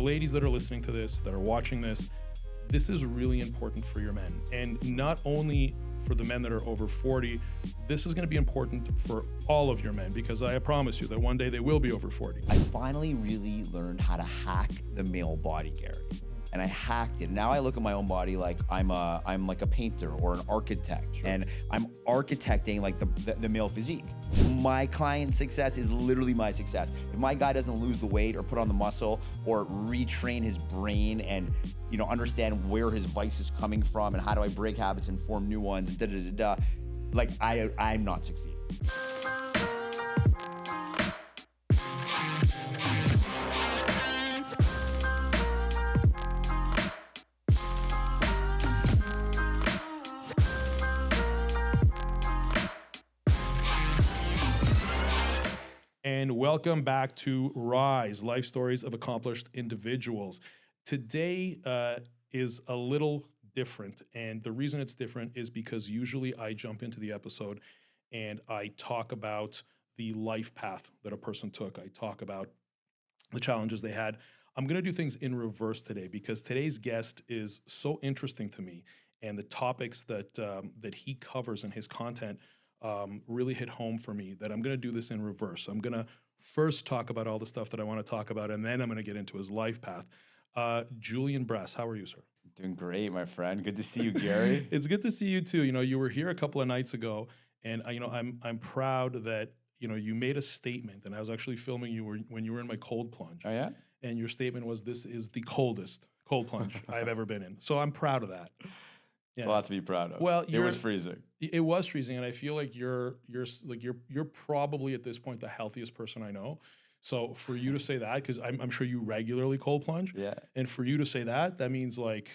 ladies that are listening to this, that are watching this, this is really important for your men. And not only for the men that are over 40, this is going to be important for all of your men, because I promise you that one day they will be over 40. I finally really learned how to hack the male body, Gary. And I hacked it. Now I look at my own body like I'm like a painter or an architect, and I'm architecting like the male physique. My client's success is literally my success. If my guy doesn't lose the weight or put on the muscle or retrain his brain and understand where his vice is coming from and how do I break habits and form new ones, like I'm not succeeding. And welcome back to Rise, Life Stories of Accomplished Individuals. Today is a little different, and the reason it's different is because usually I jump into the episode and I talk about the life path that a person took. I talk about the challenges they had. I'm going to do things in reverse today because today's guest is so interesting to me, and the topics that he covers in his content really hit home for me, that I'm going to do this in reverse. I'm going to first talk about all the stuff that I want to talk about, and then I'm going to get into his life path. Julian Brass, how are you, sir? Doing great, my friend. Good to see you, Gary. It's good to see you too. You were here a couple of nights ago, and I'm proud that you made a statement, and I was actually filming you when you were in my cold plunge. Oh yeah? And your statement was, "This is the coldest cold plunge I've ever been in." So I'm proud of that. It's a lot to be proud of. Well, it was freezing. It was freezing, and I feel like you're probably at this point the healthiest person I know. So for you to say that, because I'm sure you regularly cold plunge, Yeah. and for you to say that means like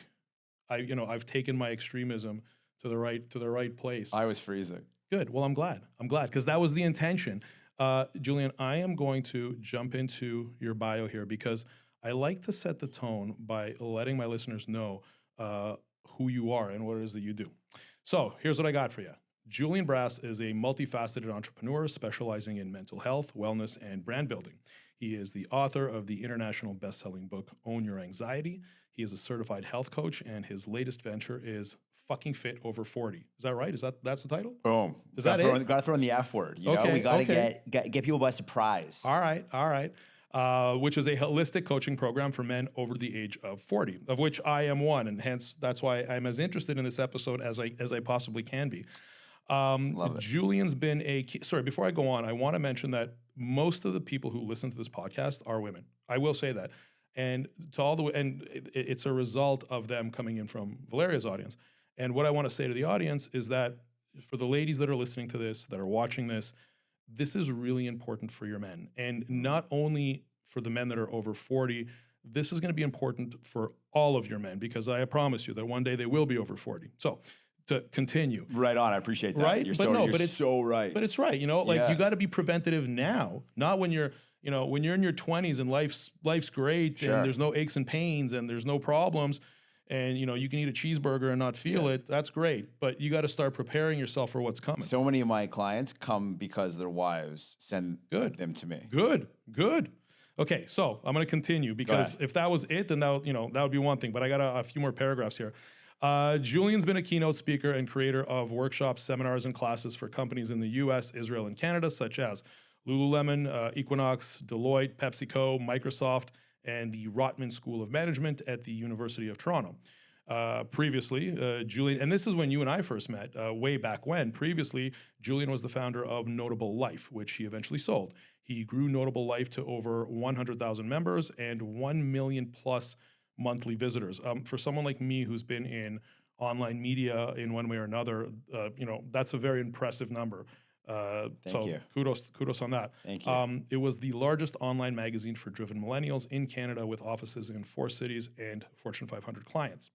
I've taken my extremism to the right place. I was freezing. Good. Well, I'm glad because that was the intention. Julian, I am going to jump into your bio here because I like to set the tone by letting my listeners know who you are and what it is that you do. So here's what I got for you. Julian Brass is a multifaceted entrepreneur specializing in mental health, wellness, and brand building. He is the author of the international best-selling book, Own Your Anxiety. He is a certified health coach, and his latest venture is Fucking Fit Over 40. Is that right? That's the title? Boom. Is that it? Got to throw in the F word. We got to get people by surprise. All right. Which is a holistic coaching program for men over the age of 40, of which I am one, and hence that's why I'm as interested in this episode as I possibly can be. Love it. Julian's been sorry, before I go on, I want to mention that most of the people who listen to this podcast are women. I will say that. And it's a result of them coming in from Valeria's audience. And what I want to say to the audience is that for the ladies that are listening to this, that are watching this, this is really important for your men. And not only for the men that are over 40, this is going to be important for all of your men, because I promise you that one day they will be over 40. So to continue. Right on. I appreciate that. Right? You're so right. But it's right. You got to be preventative now, not when you're in your 20s and life's great, Sure. and there's no aches and pains and there's no problems, and you can eat a cheeseburger and not feel it. That's great. But you got to start preparing yourself for what's coming. So many of my clients come because their wives send them to me. Good. Okay, so I'm going to continue, because if that was it, then that would be one thing. But I got a few more paragraphs here. Julian's been a keynote speaker and creator of workshops, seminars, and classes for companies in the U.S., Israel, and Canada, such as Lululemon, Equinox, Deloitte, PepsiCo, Microsoft, and the Rotman School of Management at the University of Toronto. Previously, Julian, and this is when you and I first met, way back when. Previously, Julian was the founder of Notable Life, which he eventually sold. He grew Notable Life to over 100,000 members and 1 million plus monthly visitors. For someone like me who's been in online media in one way or another, that's a very impressive number. Thank you. Kudos on that. Thank you. It was the largest online magazine for driven millennials in Canada, with offices in 4 cities and Fortune 500 clients.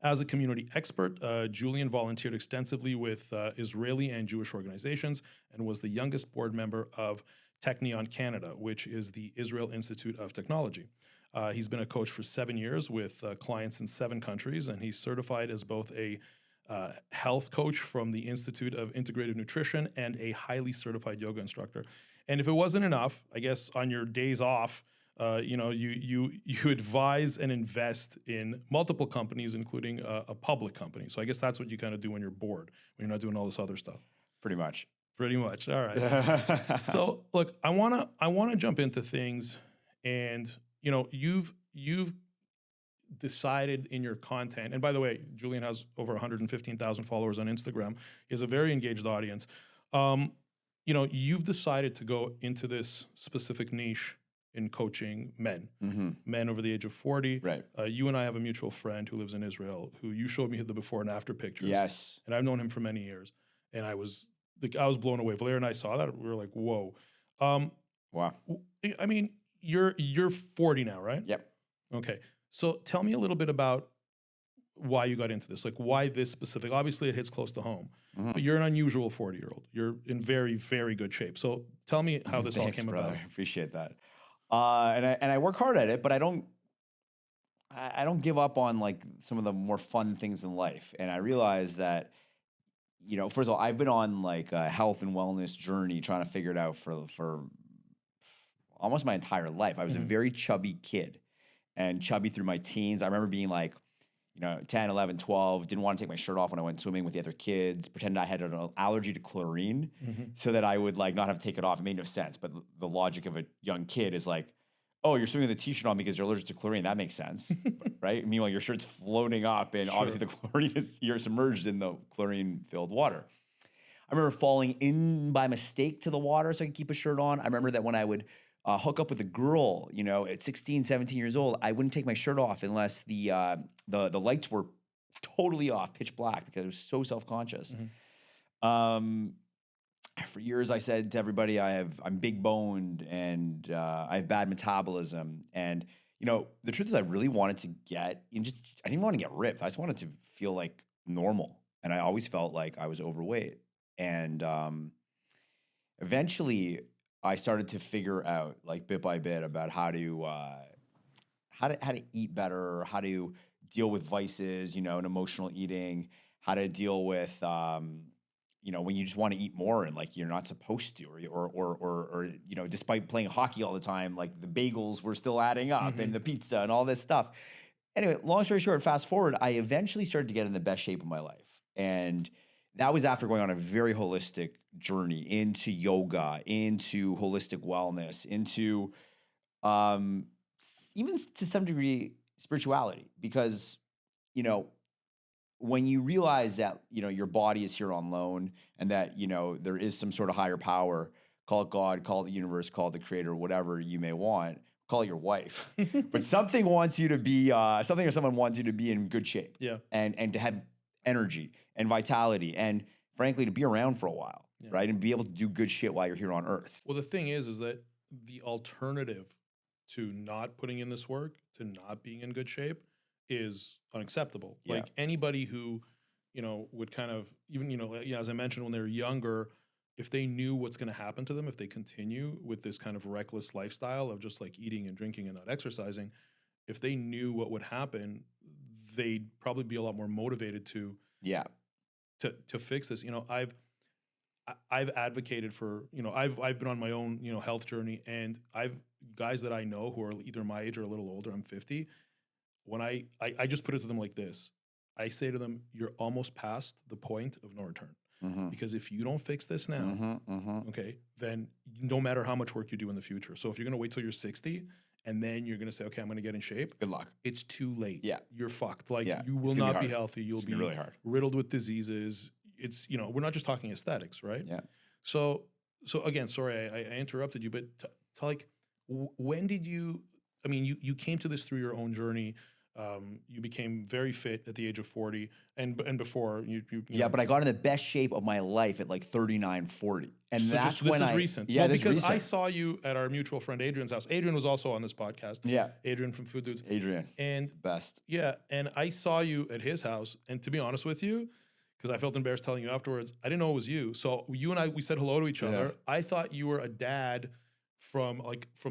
As a community expert, Julian volunteered extensively with Israeli and Jewish organizations and was the youngest board member of Technion Canada, which is the Israel Institute of Technology. He's been a coach for 7 years with clients in 7 countries, and he's certified as both a health coach from the Institute of Integrative Nutrition and a highly certified yoga instructor. And if it wasn't enough, I guess on your days off, You advise and invest in multiple companies, including a public company. So I guess that's what you kind of do when you're bored, when you're not doing all this other stuff. Pretty much. Pretty much. All right. So look, I wanna jump into things, and you've decided in your content. And by the way, Julian has over 115,000 followers on Instagram. He has a very engaged audience. You've decided to go into this specific niche in coaching men over the age of 40. Right. You and I have a mutual friend who lives in Israel, who you showed me the before and after pictures. Yes. And I've known him for many years. And I was blown away. Valeria and I saw that. We were like, whoa. Wow. I mean, you're 40 now, right? Yep. Okay. So tell me a little bit about why you got into this. Like, why this specific? Obviously, it hits close to home. But you're an unusual 40-year-old. You're in very, very good shape. So tell me how this all came about. I appreciate that. And I work hard at it, but I don't give up on like some of the more fun things in life. And I realized that, first of all, I've been on like a health and wellness journey trying to figure it out for almost my entire life. I was a very chubby kid, and chubby through my teens. I remember being like, 10, 11, 12, didn't want to take my shirt off when I went swimming with the other kids, pretended I had an allergy to chlorine so that I would like not have to take it off. It made no sense. But the logic of a young kid is like, oh, you're swimming with a t-shirt on because you're allergic to chlorine. That makes sense, right? Meanwhile, your shirt's floating up and obviously the chlorine you're submerged in the chlorine-filled water. I remember falling in by mistake to the water so I could keep a shirt on. I remember that when I would hook up with a girl, at 16, 17 years old, I wouldn't take my shirt off unless the lights were totally off, pitch black, because I was so self-conscious. For years, I said to everybody, I'm big boned and I have bad metabolism. And the truth is, I really wanted to I didn't want to get ripped. I just wanted to feel like normal, and I always felt like I was overweight. And eventually, I started to figure out, like bit by bit, about how to eat better, how to deal with vices, and emotional eating, how to deal with when you just want to eat more and like you're not supposed to, or despite playing hockey all the time, like the bagels were still adding up and the pizza and all this stuff. Anyway, long story short, fast forward, I eventually started to get in the best shape of my life, and that was after going on a very holistic journey into yoga, into holistic wellness, into even to some degree spirituality. Because, when you realize that, your body is here on loan and that, there is some sort of higher power, call it God, call it the universe, call it the creator, whatever you may want, call it your wife. But something wants you to be, something or someone wants you to be in good shape. Yeah. And to have energy and vitality and frankly, to be around for a while, right? And be able to do good shit while you're here on earth. Well, the thing is that the alternative to not putting in this work, to not being in good shape, is unacceptable. Yeah. Like anybody who, would kind of, even, as I mentioned, when they're younger, if they knew what's going to happen to them if they continue with this kind of reckless lifestyle of just like eating and drinking and not exercising, if they knew what would happen, they'd probably be a lot more motivated to fix this. I've advocated for, I've been on my own, health journey, and guys that I know who are either my age or a little older, I'm 50. When I just put it to them like this, I say to them, you're almost past the point of no return. Because if you don't fix this now, okay, then no matter how much work you do in the future. So if you're going to wait till you're 60 and then you're going to say, okay, I'm going to get in shape. Good luck. It's too late. Yeah. You're fucked. Like you will not be healthy. You'll be really hard. Riddled with diseases. It's, we're not just talking aesthetics, right? Yeah. So again, sorry, I interrupted you, but when did you, you came to this through your own journey. You became very fit at the age of 40 and before you but I got in the best shape of my life at like 39, 40. And so that's when this is recent. Yeah, well, because I saw you at our mutual friend Adrian's house. Adrian was also on this podcast. Yeah. Adrian from Food Dudes. Adrian. And best. Yeah. And I saw you at his house. And to be honest with you, because I felt embarrassed telling you afterwards, I didn't know it was you. So you and we said hello to each other. I thought you were a dad from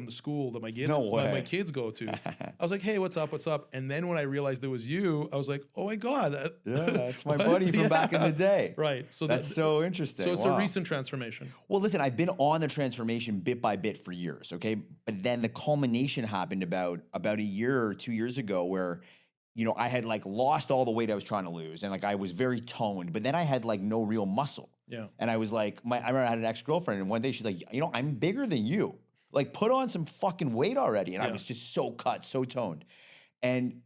the school that my kids, No way. my kids go to. I was like, hey, what's up? What's up? And then when I realized it was you, I was like, oh my God. Yeah, that's my buddy from back in the day. Right. So that's so interesting. So it's a recent transformation. Well, listen, I've been on the transformation bit by bit for years, okay? But then the culmination happened about a year or 2 years ago where, you know, I had like lost all the weight I was trying to lose and like I was very toned, but then I had like no real muscle. Yeah. And I was like, I remember I had an ex-girlfriend and one day she's like, you know, I'm bigger than you. Like put on some fucking weight already. And I was just so cut, so toned. And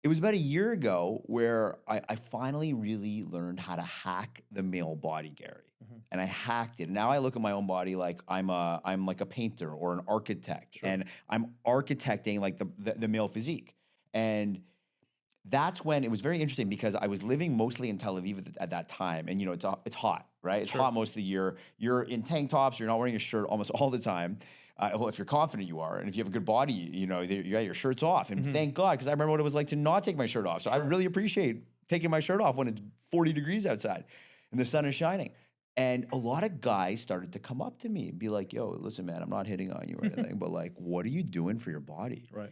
it was about a year ago where I finally really learned how to hack the male body, Gary. And I hacked it. And now I look at my own body like I'm like a painter or an architect. Sure. And I'm architecting like the male physique. And that's when it was very interesting because I was living mostly in Tel Aviv at that time. And, you know, it's hot, right? It's hot most of the year. You're in tank tops. You're not wearing a shirt almost all the time. Well, if you're confident you are, and if you have a good body, you know, you got your shirt's off. And thank God, because I remember what it was like to not take my shirt off. So I really appreciate taking my shirt off when it's 40 degrees outside and the sun is shining. And a lot of guys started to come up to me and be like, yo, listen, man, I'm not hitting on you or anything, but like, what are you doing for your body? Right.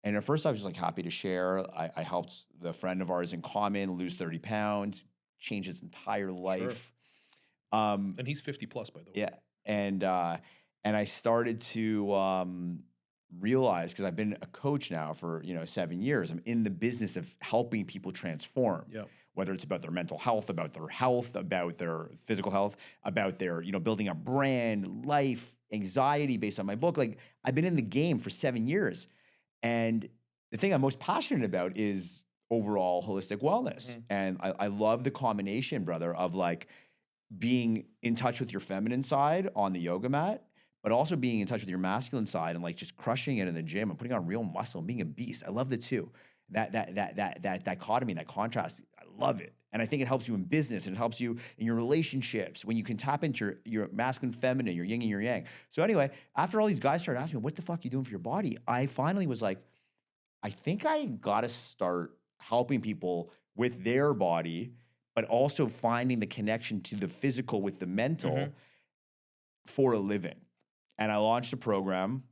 And at first I was just like happy to share. I helped the friend of ours in common lose 30 pounds, change his entire life. Sure. And he's 50 plus, by the way. Yeah. And I started to realize, because I've been a coach now for 7 years, I'm in the business of helping people transform. Yeah. Whether it's about their mental health, about their health, about their physical health, about their building a brand, life, anxiety based on my book. Like I've been in the game for 7 years, and the thing I'm most passionate about is overall holistic wellness. And I love the combination, brother, of like being in touch with your feminine side on the yoga mat, but also being in touch with your masculine side and like just crushing it in the gym and putting on real muscle and being a beast. I love the two. That dichotomy, that contrast, I love it. And I think it helps you in business and it helps you in your relationships when you can tap into your masculine, feminine, your yin and your yang. So anyway, after all these guys started asking me, what the fuck are you doing for your body? I finally was like, I think I gotta start helping people with their body, but also finding the connection to the physical with the mental for a living. And I launched a program.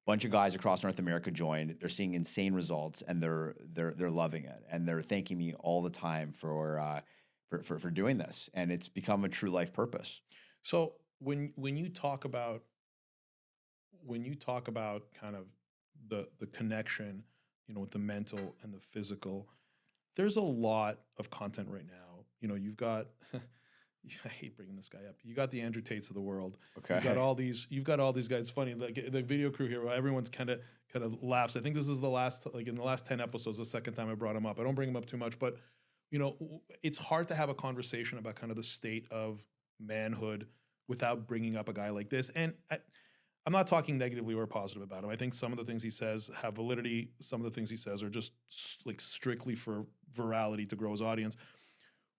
Bunch of guys across North America joined. They're seeing insane results, and they're loving it, and they're thanking me all the time for doing this. And it's become a true life purpose. So when you talk about kind of the connection, with the mental and the physical, there's a lot of content right now. You've got. I hate bringing this guy up. You got the Andrew Tates of the world. Okay. You've got all these guys. It's funny, like the video crew here, where everyone's kind of laughs. I think this is the last, like in the last 10 episodes, the second time I brought him up. I don't bring him up too much, but it's hard to have a conversation about kind of the state of manhood without bringing up a guy like this. And I'm not talking negatively or positive about him. I think some of the things he says have validity. Some of the things he says are just like strictly for virality to grow his audience.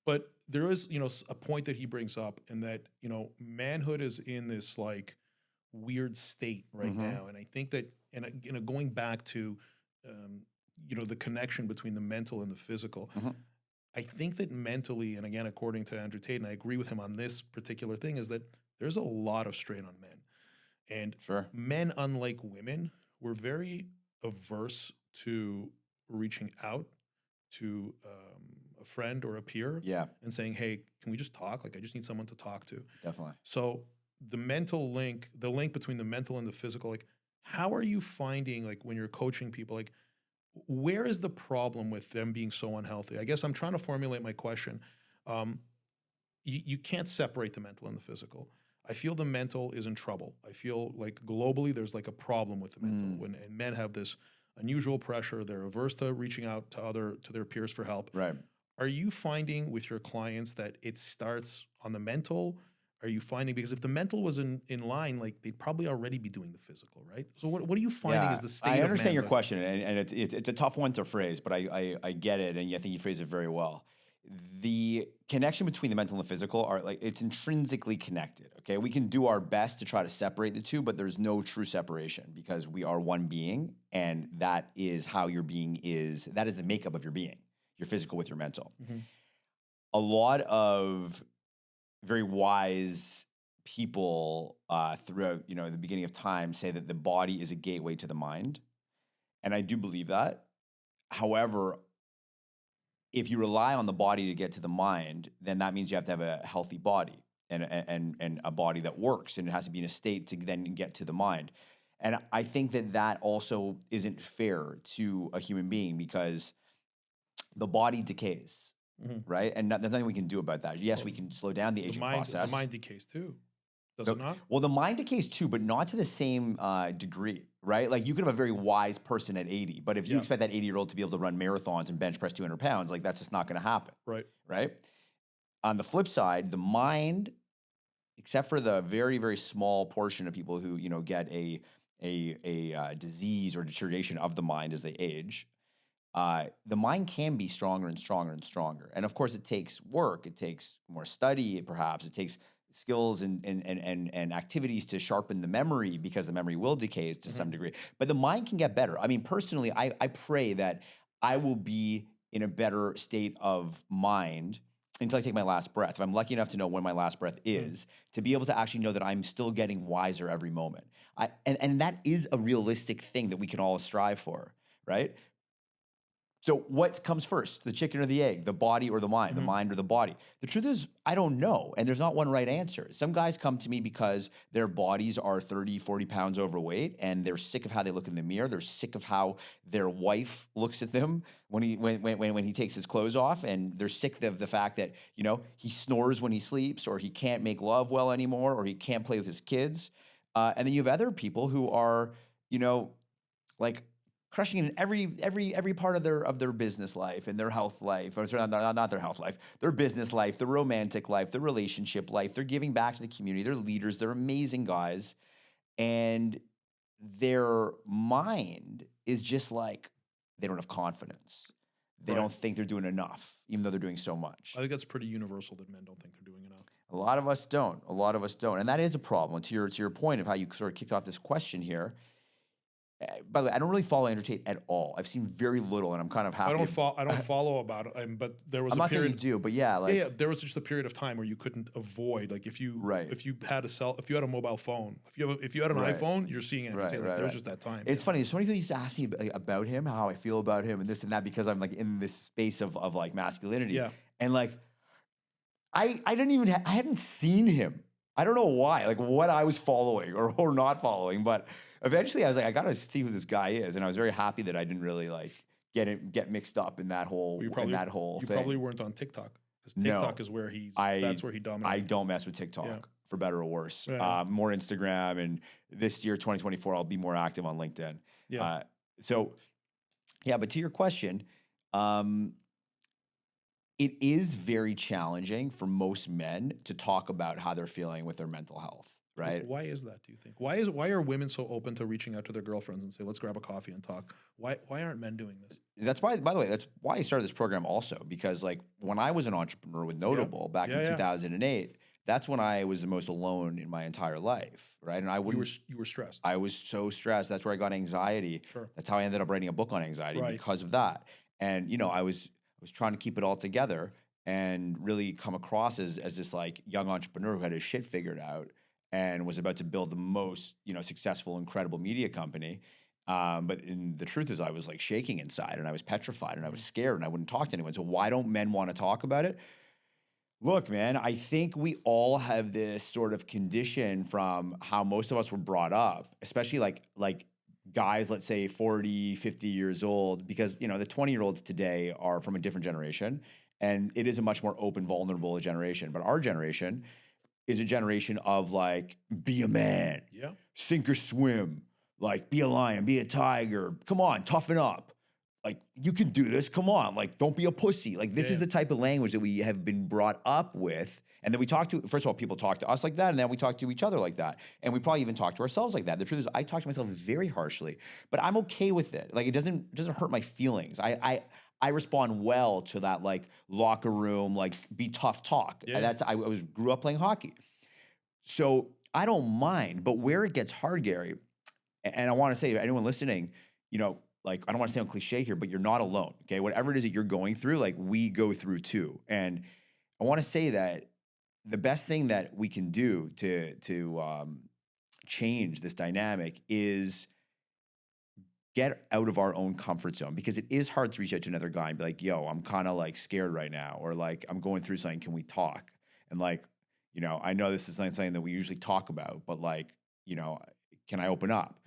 But there is, a point that he brings up, in that, manhood is in this like weird state right now. And I think that, and going back to, the connection between the mental and the physical, I think that mentally, and again, according to Andrew Tate, and I agree with him on this particular thing, is that there's a lot of strain on men. And men, unlike women, we're very averse to reaching out to a friend or a peer and saying, hey, can we just talk? Like, I just need someone to talk to. Definitely. So the link between the mental and the physical, like, how are you finding, like, when you're coaching people, like, where is the problem with them being so unhealthy? I guess I'm trying to formulate my question. You can't separate the mental and the physical. I feel the mental is in trouble. I feel like globally there's like a problem with the mental. And men have this unusual pressure. They're averse to reaching out to their peers for help. Right. Are you finding with your clients that it starts on the mental? Are you finding, because if the mental was in line, like, they'd probably already be doing the physical, right? So what are you finding is the state of manhood? I understand your question, and it's a tough one to phrase, but I get it, and I think you phrase it very well. The connection between the mental and the physical are like, it's intrinsically connected, okay? We can do our best to try to separate the two, but there's no true separation, because we are one being, and that is how your being is. That is the makeup of your being, your physical with your mental. A lot of very wise people throughout, the beginning of time say that the body is a gateway to the mind. And I do believe that. However, if you rely on the body to get to the mind, then that means you have to have a healthy body and a body that works, and it has to be in a state to then get to the mind. And I think that also isn't fair to a human being, because the body decays, right? And there's nothing we can do about that. Yes, we can slow down the aging process. The mind decays too, does it not? Well, the mind decays too, but not to the same degree, right? Like, you could have a very wise person at 80, but if you expect that 80-year-old to be able to run marathons and bench press 200 pounds, like, that's just not going to happen. Right? On the flip side, the mind, except for the very, very small portion of people who, get a disease or deterioration of the mind as they age, the mind can be stronger and stronger and stronger. And of course, it takes work. It takes more study, perhaps. It takes skills and activities to sharpen the memory, because the memory will decay to some degree. But the mind can get better. I mean, personally, I pray that I will be in a better state of mind until I take my last breath. If I'm lucky enough to know when my last breath is, to be able to actually know that I'm still getting wiser every moment. And that is a realistic thing that we can all strive for, right? So what comes first, the chicken or the egg, the body or the mind, the mind or the body? The truth is, I don't know, and there's not one right answer. Some guys come to me because their bodies are 30, 40 pounds overweight, and they're sick of how they look in the mirror. They're sick of how their wife looks at them when he takes his clothes off, and they're sick of the fact that, he snores when he sleeps, or he can't make love well anymore, or he can't play with his kids. And then you have other people who are, like, crushing in every part of their business life and their health life, or sorry, not their health life, their business life, their romantic life, their relationship life. They're giving back to the community. They're leaders. They're amazing guys, and their mind is just like, they don't have confidence. They don't think they're doing enough, even though they're doing so much. I think that's pretty universal, that men don't think they're doing enough. A lot of us don't. And that is a problem. To your point of how you sort of kicked off this question here. By the way, I don't really follow Andrew Tate at all. I've seen very little, and I'm kind of happy. I don't follow about it, but there was I'm a not period. saying you do, but yeah, there was just a period of time where you couldn't avoid, like, if you had a mobile phone, if you had an iPhone, you're seeing Andrew Tate. There was just that time. It's funny. So many people used to ask me about him, how I feel about him, and this and that, because I'm, like, in this space of like masculinity. Yeah. And, like, I hadn't seen him. I don't know why, like, what I was following or not following, but eventually I was like, I gotta see who this guy is, and I was very happy that I didn't really, like, get mixed up in that whole thing. You probably weren't on TikTok, because TikTok is where that's where he dominated. I don't mess with TikTok, for better or worse. More Instagram, and this year, 2024, I'll be more active on LinkedIn. But to your question, it is very challenging for most men to talk about how they're feeling with their mental health. Right? Why is that, do you think? Why are women so open to reaching out to their girlfriends and say, let's grab a coffee and talk? Why aren't men doing this? That's why, by the way, that's why I started this program also, because, like, when I was an entrepreneur with Notable back in 2008, that's when I was the most alone in my entire life, right? And you were stressed. I was so stressed. That's where I got anxiety. Sure. That's how I ended up writing a book on anxiety, because of that. And, I was trying to keep it all together and really come across as this, like, young entrepreneur who had his shit figured out and was about to build the most, successful, incredible media company. But the truth is, I was, like, shaking inside, and I was petrified, and I was scared, and I wouldn't talk to anyone. So why don't men want to talk about it? Look, man, I think we all have this sort of condition from how most of us were brought up, especially like guys, let's say 40, 50 years old, because, the 20-year-olds today are from a different generation, and it is a much more open, vulnerable generation. But our generation is a generation of, like, be a man, sink or swim, like, be a lion, be a tiger, come on, toughen up, like, you can do this, come on, like, don't be a pussy. Like, this is the type of language that we have been brought up with, and then we talk to, first of all, people talk to us like that, and then we talk to each other like that, and we probably even talk to ourselves like that. The truth is, I talk to myself very harshly, but I'm okay with it. Like, it doesn't hurt my feelings. I respond well to that, like, locker room, like, be tough talk. I grew up playing hockey. So I don't mind, but where it gets hard, Gary, and I want to say to anyone listening, like, I don't want to sound cliche here, but you're not alone, okay? Whatever it is that you're going through, like, we go through too. And I want to say that the best thing that we can do to change this dynamic is get out of our own comfort zone, because it is hard to reach out to another guy and be like, yo, I'm kind of like scared right now, or like I'm going through something, can we talk? And like, you know, I know this is something that we usually talk about, but like, you know, can I open up?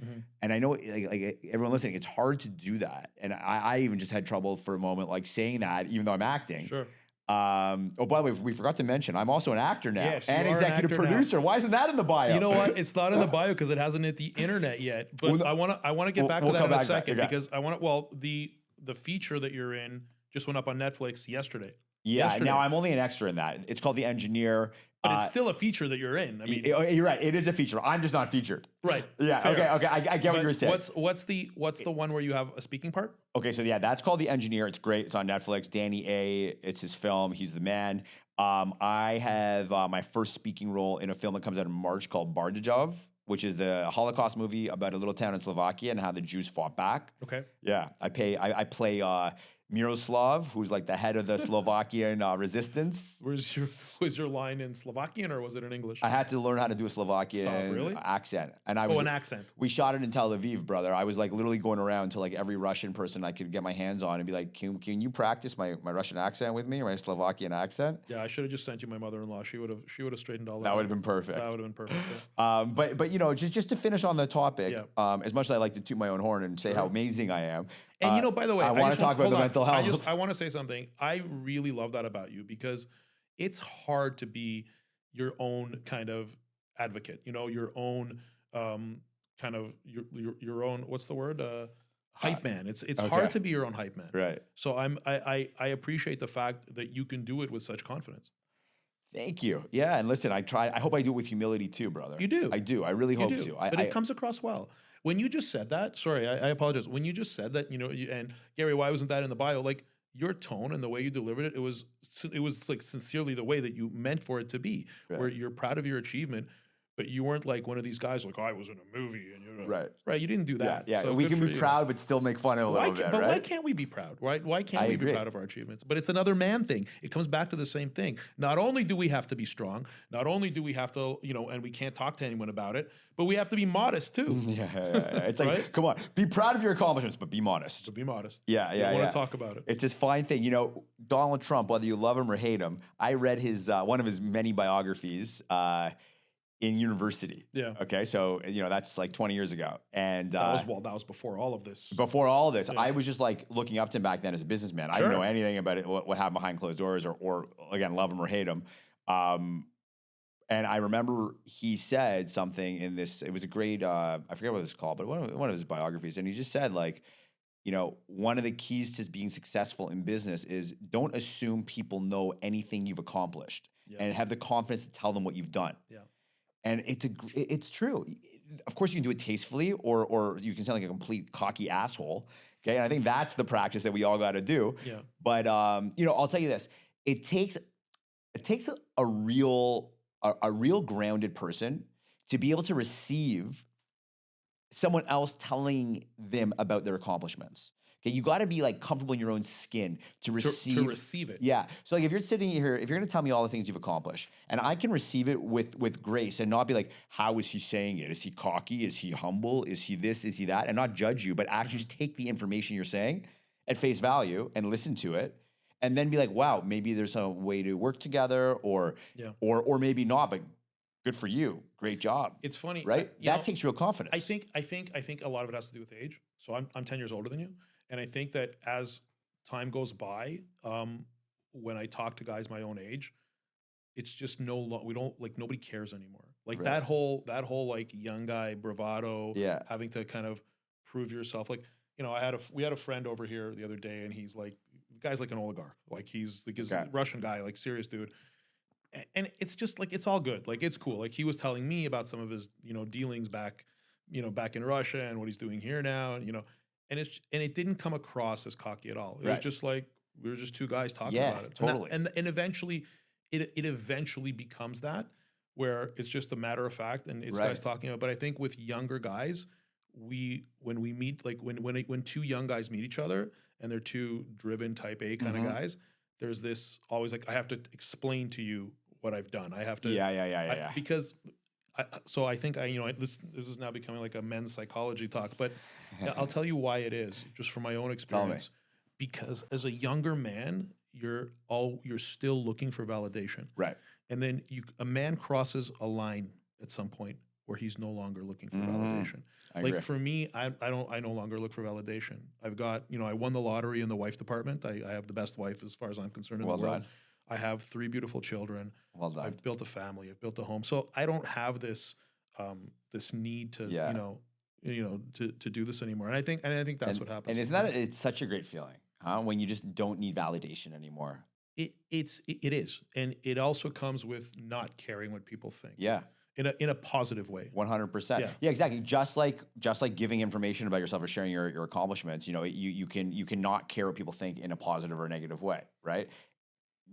And I know like everyone listening, it's hard to do that. And I even just had trouble for a moment, like saying that, even though I'm acting. Sure. Oh, by the way, we forgot to mention, I'm also an actor now, Yes, you and are an executive actor now. producer. Why isn't that in the bio? You know what? It's not in the bio because it hasn't hit the internet yet. But I want to get back to that in a second, because I want to. Well, the feature that you're in just went up on Netflix yesterday. Yeah, now I'm only an extra in that. It's called The Engineer. But it's still a feature that you're in. I mean, you're right. It is a feature. I'm just not featured. Right. Yeah. Fair. Okay. I get what you're saying. What's the one where you have a speaking part? Okay, so yeah, that's called The Engineer. It's great. It's on Netflix. Danny A. It's his film. He's the man. I have my first speaking role in a film that comes out in March called Bardajov, which is the Holocaust movie about a little town in Slovakia and how the Jews fought back. Okay. Yeah, I play Miroslav, who's like the head of the Slovakian resistance. Was your line in Slovakian or was it in English? I had to learn how to do a Slovakian accent, and an accent. We shot it in Tel Aviv, brother. I was like literally going around to like every Russian person I could get my hands on and be like, "Can you practice my Russian accent with me, or my Slovakian accent?" Yeah, I should have just sent you my mother-in-law. She would have straightened all that. That would have been perfect. That would have been perfect. Yeah. But you know, just to finish on the topic, as much as I like to toot my own horn and say how amazing I am. And you know, by the way, I want to talk about the mental health. I want to say something. I really love that about you, because it's hard to be your own kind of advocate. You know, your own kind of your own, what's the word? Hype man. It's hard to be your own hype man. Right. So I appreciate the fact that you can do it with such confidence. Thank you. Yeah, and listen, I hope I do it with humility too, brother. You do. I do. I really hope to. But it comes across well. When you just said that, sorry, I apologize. When you just said that, you know, and Gary, why wasn't that in the bio? Like, your tone and the way you delivered it, it was like sincerely the way that you meant for it to be, where you're proud of your achievement, but you weren't like one of these guys like, oh, I was in a movie, and you're right. You didn't do that. Yeah. So we can be proud, but still make fun of it a little bit. But why can't we be proud? Right? Why can't we be proud of our achievements? But it's another man thing. It comes back to the same thing. Not only do we have to be strong, not only do we have to, you know, and we can't talk to anyone about it, but we have to be modest too. Yeah. It's like, come on, be proud of your accomplishments, but be modest. So be modest. Yeah. I want to talk about it. It's this fine thing. You know, Donald Trump, whether you love him or hate him, I read his one of his many biographies in university. Yeah. Okay. So, you know, that's like 20 years ago. And that was before all of this. Before all of this, I was just like looking up to him back then as a businessman. I didn't know anything about it, what happened behind closed doors, or again, love him or hate him. And I remember he said something in this, it was a great, I forget what it was called, but one of his biographies. And he just said, like, you know, one of the keys to being successful in business is don't assume people know anything you've accomplished, and have the confidence to tell them what you've done. Yeah. And it's true. Of course, you can do it tastefully, or you can sound like a complete cocky asshole. Okay, and I think that's the practice that we all got to do. Yeah. But you know, I'll tell you this: it takes a real grounded person to be able to receive someone else telling them about their accomplishments. Okay, you got to be like comfortable in your own skin to receive it. Yeah. So like if you're sitting here, if you're going to tell me all the things you've accomplished, and I can receive it with grace and not be like, how is he saying it? Is he cocky? Is he humble? Is he this? Is he that? And not judge you, but actually just take the information you're saying at face value and listen to it, and then be like, wow, maybe there's a way to work together, or maybe not, but good for you. Great job. It's funny, right? That takes real confidence. I think a lot of it has to do with age. So I'm 10 years older than you. And I think that as time goes by, when I talk to guys my own age, it's just we don't like, nobody cares anymore. Like that whole like young guy bravado, having to kind of prove yourself. Like, you know, we had a friend over here the other day, and he's like, the guy's like an oligarch. Like he's like his Russian guy, like serious dude. And it's just like, it's all good. Like, it's cool. Like, he was telling me about some of his, you know, dealings back in Russia and what he's doing here now, and, you know, and it didn't come across as cocky at all. It was just like, we were just two guys talking about it. Totally. And eventually it eventually becomes that, where it's just a matter of fact, and it's guys talking about. But I think with younger guys, when we meet, like when two young guys meet each other and they're two driven type A kind of guys, there's this always like, I have to explain to you what I've done. I have to, Yeah. because so I think this is now becoming like a men's psychology talk, but I'll tell you why it is, just from my own experience. Because as a younger man, you're still looking for validation. Right. And then a man crosses a line at some point where he's no longer looking for validation. I agree. For me, I no longer look for validation. I've got, I won the lottery in the wife department. I have the best wife as far as I'm concerned in the world. Done. I have 3 beautiful children. Well done. I've built a family. I've built a home. So I don't have this this need to to do this anymore. And I think that's what happens. And isn't that it's such a great feeling, huh? When you just don't need validation anymore. It is, and it also comes with not caring what people think. Yeah. In a positive way. 100%. Yeah, exactly. Just like giving information about yourself or sharing your accomplishments, you can not care what people think in a positive or negative way, right?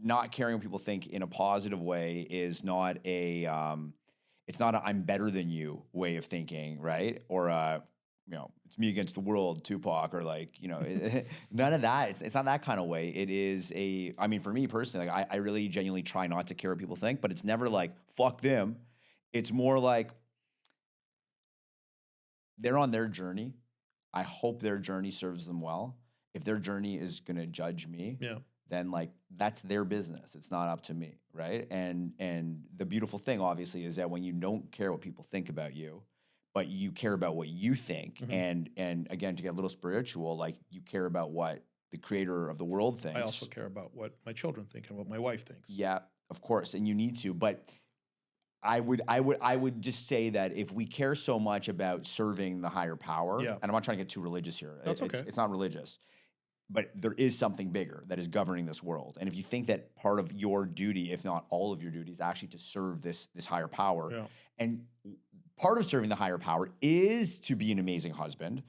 Not caring what people think in a positive way is not it's not a I'm better than you way of thinking, right? Or it's me against the world, Tupac, or none of that. It's not that kind of way. It is for me personally, I really genuinely try not to care what people think, but it's never like, fuck them. It's more like they're on their journey. I hope their journey serves them well. If their journey is going to judge me, then that's their business. It's not up to me, right? And the beautiful thing, obviously, is that when you don't care what people think about you, but you care about what you think, and again, to get a little spiritual, you care about what the creator of the world thinks. I also care about what my children think and what my wife thinks. Yeah, of course, and you need to, but I would just say that if we care so much about serving the higher power, and I'm not trying to get too religious here. That's okay. It's not religious, but there is something bigger that is governing this world. And if you think that part of your duty, if not all of your duty, is actually to serve this higher power, and part of serving the higher power is to be an amazing husband,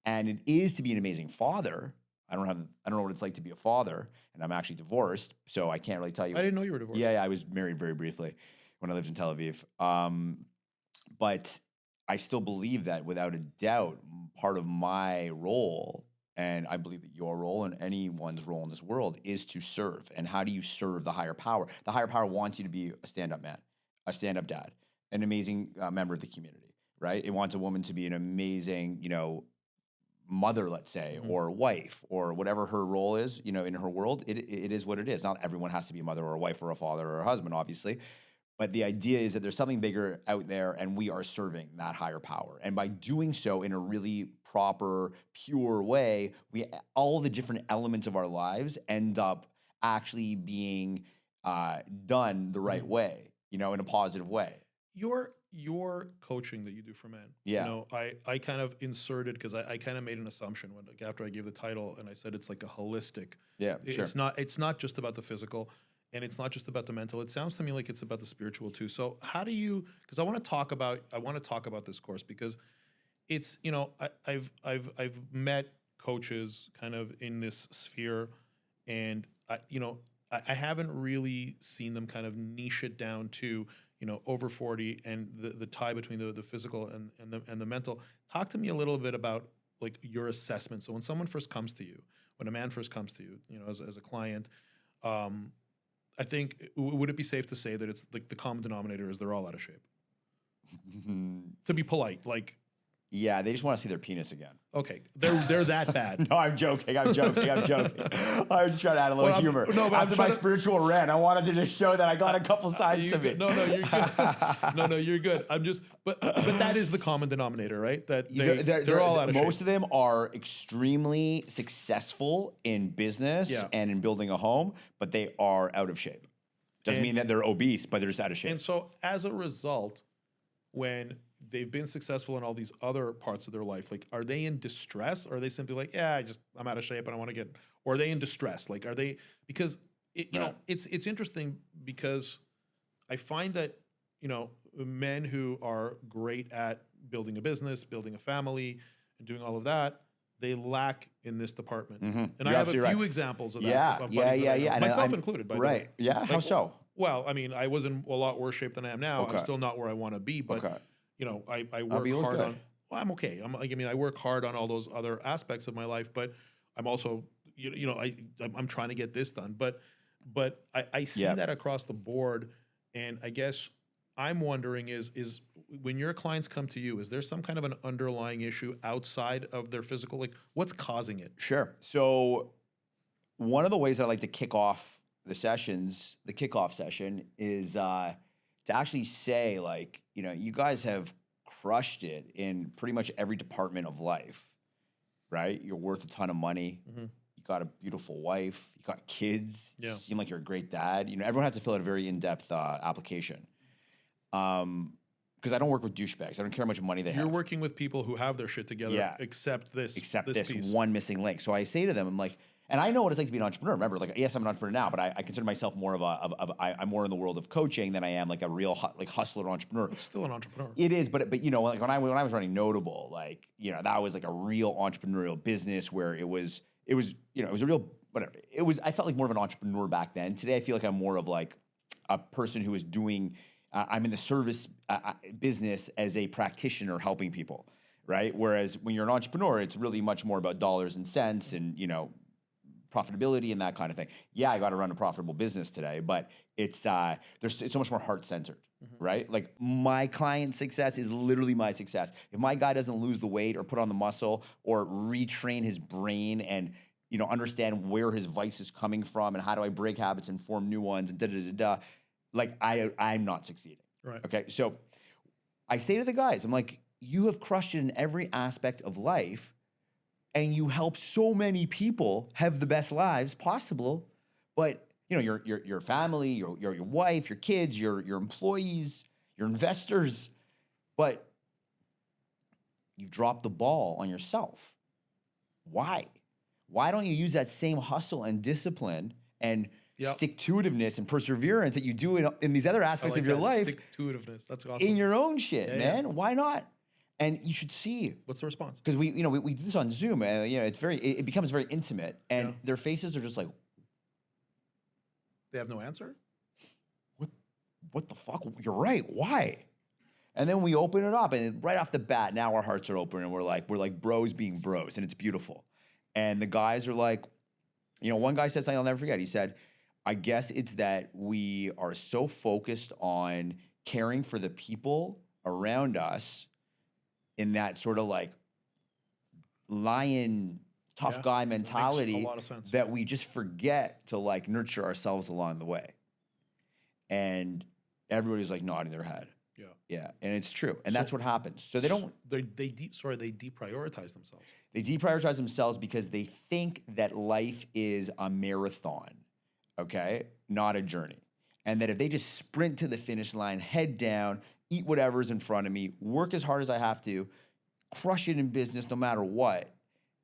and it is to be an amazing father. I don't know what it's like to be a father, and I'm actually divorced, so I can't really tell you. I didn't know you were divorced. Yeah, I was married very briefly when I lived in Tel Aviv. But I still believe that without a doubt, part of my role, and I believe that your role and anyone's role in this world, is to serve. And how do you serve the higher power? The higher power wants you to be a stand-up man, a stand-up dad, an amazing member of the community, right? It wants a woman to be an amazing, mother, let's say, or wife, or whatever her role is, in her world. It is what it is. Not everyone has to be a mother or a wife or a father or a husband, obviously. But the idea is that there's something bigger out there, and we are serving that higher power. And by doing so in a really proper, pure way, all the different elements of our lives end up actually being done the right way, in a positive way. Your coaching that you do for men, I kind of inserted, because I kind of made an assumption after I gave the title, and I said it's like a holistic. Yeah, sure. It's not just about the physical. And it's not just about the mental. It sounds to me like it's about the spiritual too. So how do you? Because I want to talk about this course, because it's I've met coaches kind of in this sphere, and I haven't really seen them kind of niche it down to over 40 and the tie between the physical and the mental. Talk to me a little bit about your assessment. So when someone first comes to you, when a man first comes to you, as a client. I think, would it be safe to say that it's the common denominator is they're all out of shape? To be polite, Yeah, they just want to see their penis again. Okay, they're that bad. No, I'm joking. I was just trying to add a little humor. After my spiritual rant, I wanted to just show that I got a couple sides to me. No, you're good. No, you're good. I'm just, but that is the common denominator, right? That they're all out of shape. Most of them are extremely successful in business and in building a home, but they are out of shape. Doesn't mean that they're obese, but they're just out of shape. And so, as a result, when they've been successful in all these other parts of their life, are they in distress, or are they simply I'm out of shape and I want to get, or are they in distress? Are they, because it's interesting, because I find that, men who are great at building a business, building a family, and doing all of that, they lack in this department. And You're I have a few right. examples of that. Yeah. Myself included, by the way. Right. Yeah. How so? Well, I mean, I was in a lot worse shape than I am now. Okay. I'm still not where I want to be, but I work you look hard good. on. Well, I'm okay. I work hard on all those other aspects of my life, but I'm also, I'm trying to get this done. But I see that across the board, And I guess I'm wondering is when your clients come to you, is there some kind of an underlying issue outside of their physical? Like, what's causing it? Sure. So one of the ways I like to kick off the sessions, the kickoff session, is to actually say, like, you know, you guys have crushed it in pretty much every department of life, right? You're worth a ton of money. Mm-hmm. You got a beautiful wife. You got kids. Yeah. You seem like you're a great dad. You know, everyone has to fill out a very in-depth application. Because I don't work with douchebags. I don't care how much money they have. You're working with people who have their shit together, except this piece. One missing link. So I say to them, I'm like, and I know what it's like to be an entrepreneur. Remember, like, yes, I'm an entrepreneur now, but I consider myself more I'm more in the world of coaching than I am like a real hustler entrepreneur. It's still an entrepreneur. It is, but you know, like when I was running Notable, like, you know, that was like a real entrepreneurial business where it was a real whatever. I felt like more of an entrepreneur back then. Today, I feel like I'm more of like a person who is doing. I'm in the service business as a practitioner helping people, right? Whereas when you're an entrepreneur, it's really much more about dollars and cents and, you know, profitability and that kind of thing. Yeah, I got to run a profitable business today, but it's so much more heart-centered, right? Like my client success is literally my success. If my guy doesn't lose the weight or put on the muscle or retrain his brain and, you know, understand where his vice is coming from and how do I break habits and form new ones and like I'm not succeeding. Right. Okay. So I say to the guys, I'm like, you have crushed it in every aspect of life and you help so many people have the best lives possible. But you know, your family, your wife, your kids, your employees, your investors, but you've dropped the ball on yourself. Why? Why don't you use that same hustle and discipline and stick-to-itiveness and perseverance that you do in these other aspects of your life? Stick-to-itiveness. That's awesome. In your own shit, man. Yeah. Why not? And you should see. What's the response? Because we do this on Zoom, and you know, it becomes very intimate, and their faces are just like, they have no answer. What the fuck? You're right. Why? And then we open it up, and right off the bat, now our hearts are open, and we're like bros being bros, and it's beautiful. And the guys are like, you know, one guy said something I'll never forget. He said, I guess it's that we are so focused on caring for the people around us in that sort of like lion tough guy mentality makes a lot of sense. That we just forget to like nurture ourselves along the way. And everybody's like nodding their head. Yeah. Yeah. And it's true. And that's what happens. So they deprioritize themselves. They deprioritize themselves because they think that life is a marathon, okay? Not a journey. And that if they just sprint to the finish line, head down, eat whatever's in front of me, work as hard as I have to, crush it in business no matter what,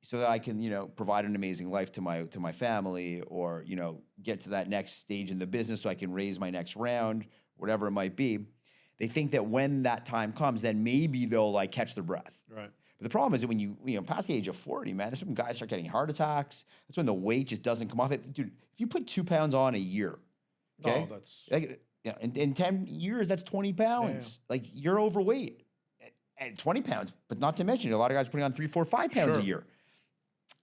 so that I can, you know, provide an amazing life to my family, or, you know, get to that next stage in the business so I can raise my next round, whatever it might be. They think that when that time comes, then maybe they'll like catch their breath. Right. But the problem is that when you past the age of 40, man, that's when guys start getting heart attacks. That's when the weight just doesn't come off. Dude, if you put 2 pounds on a year, okay, that's like, you know, in 10 years, that's 20 pounds. Yeah. Like you're overweight, and 20 pounds. But not to mention, a lot of guys are putting on 3, 4, 5 pounds a year,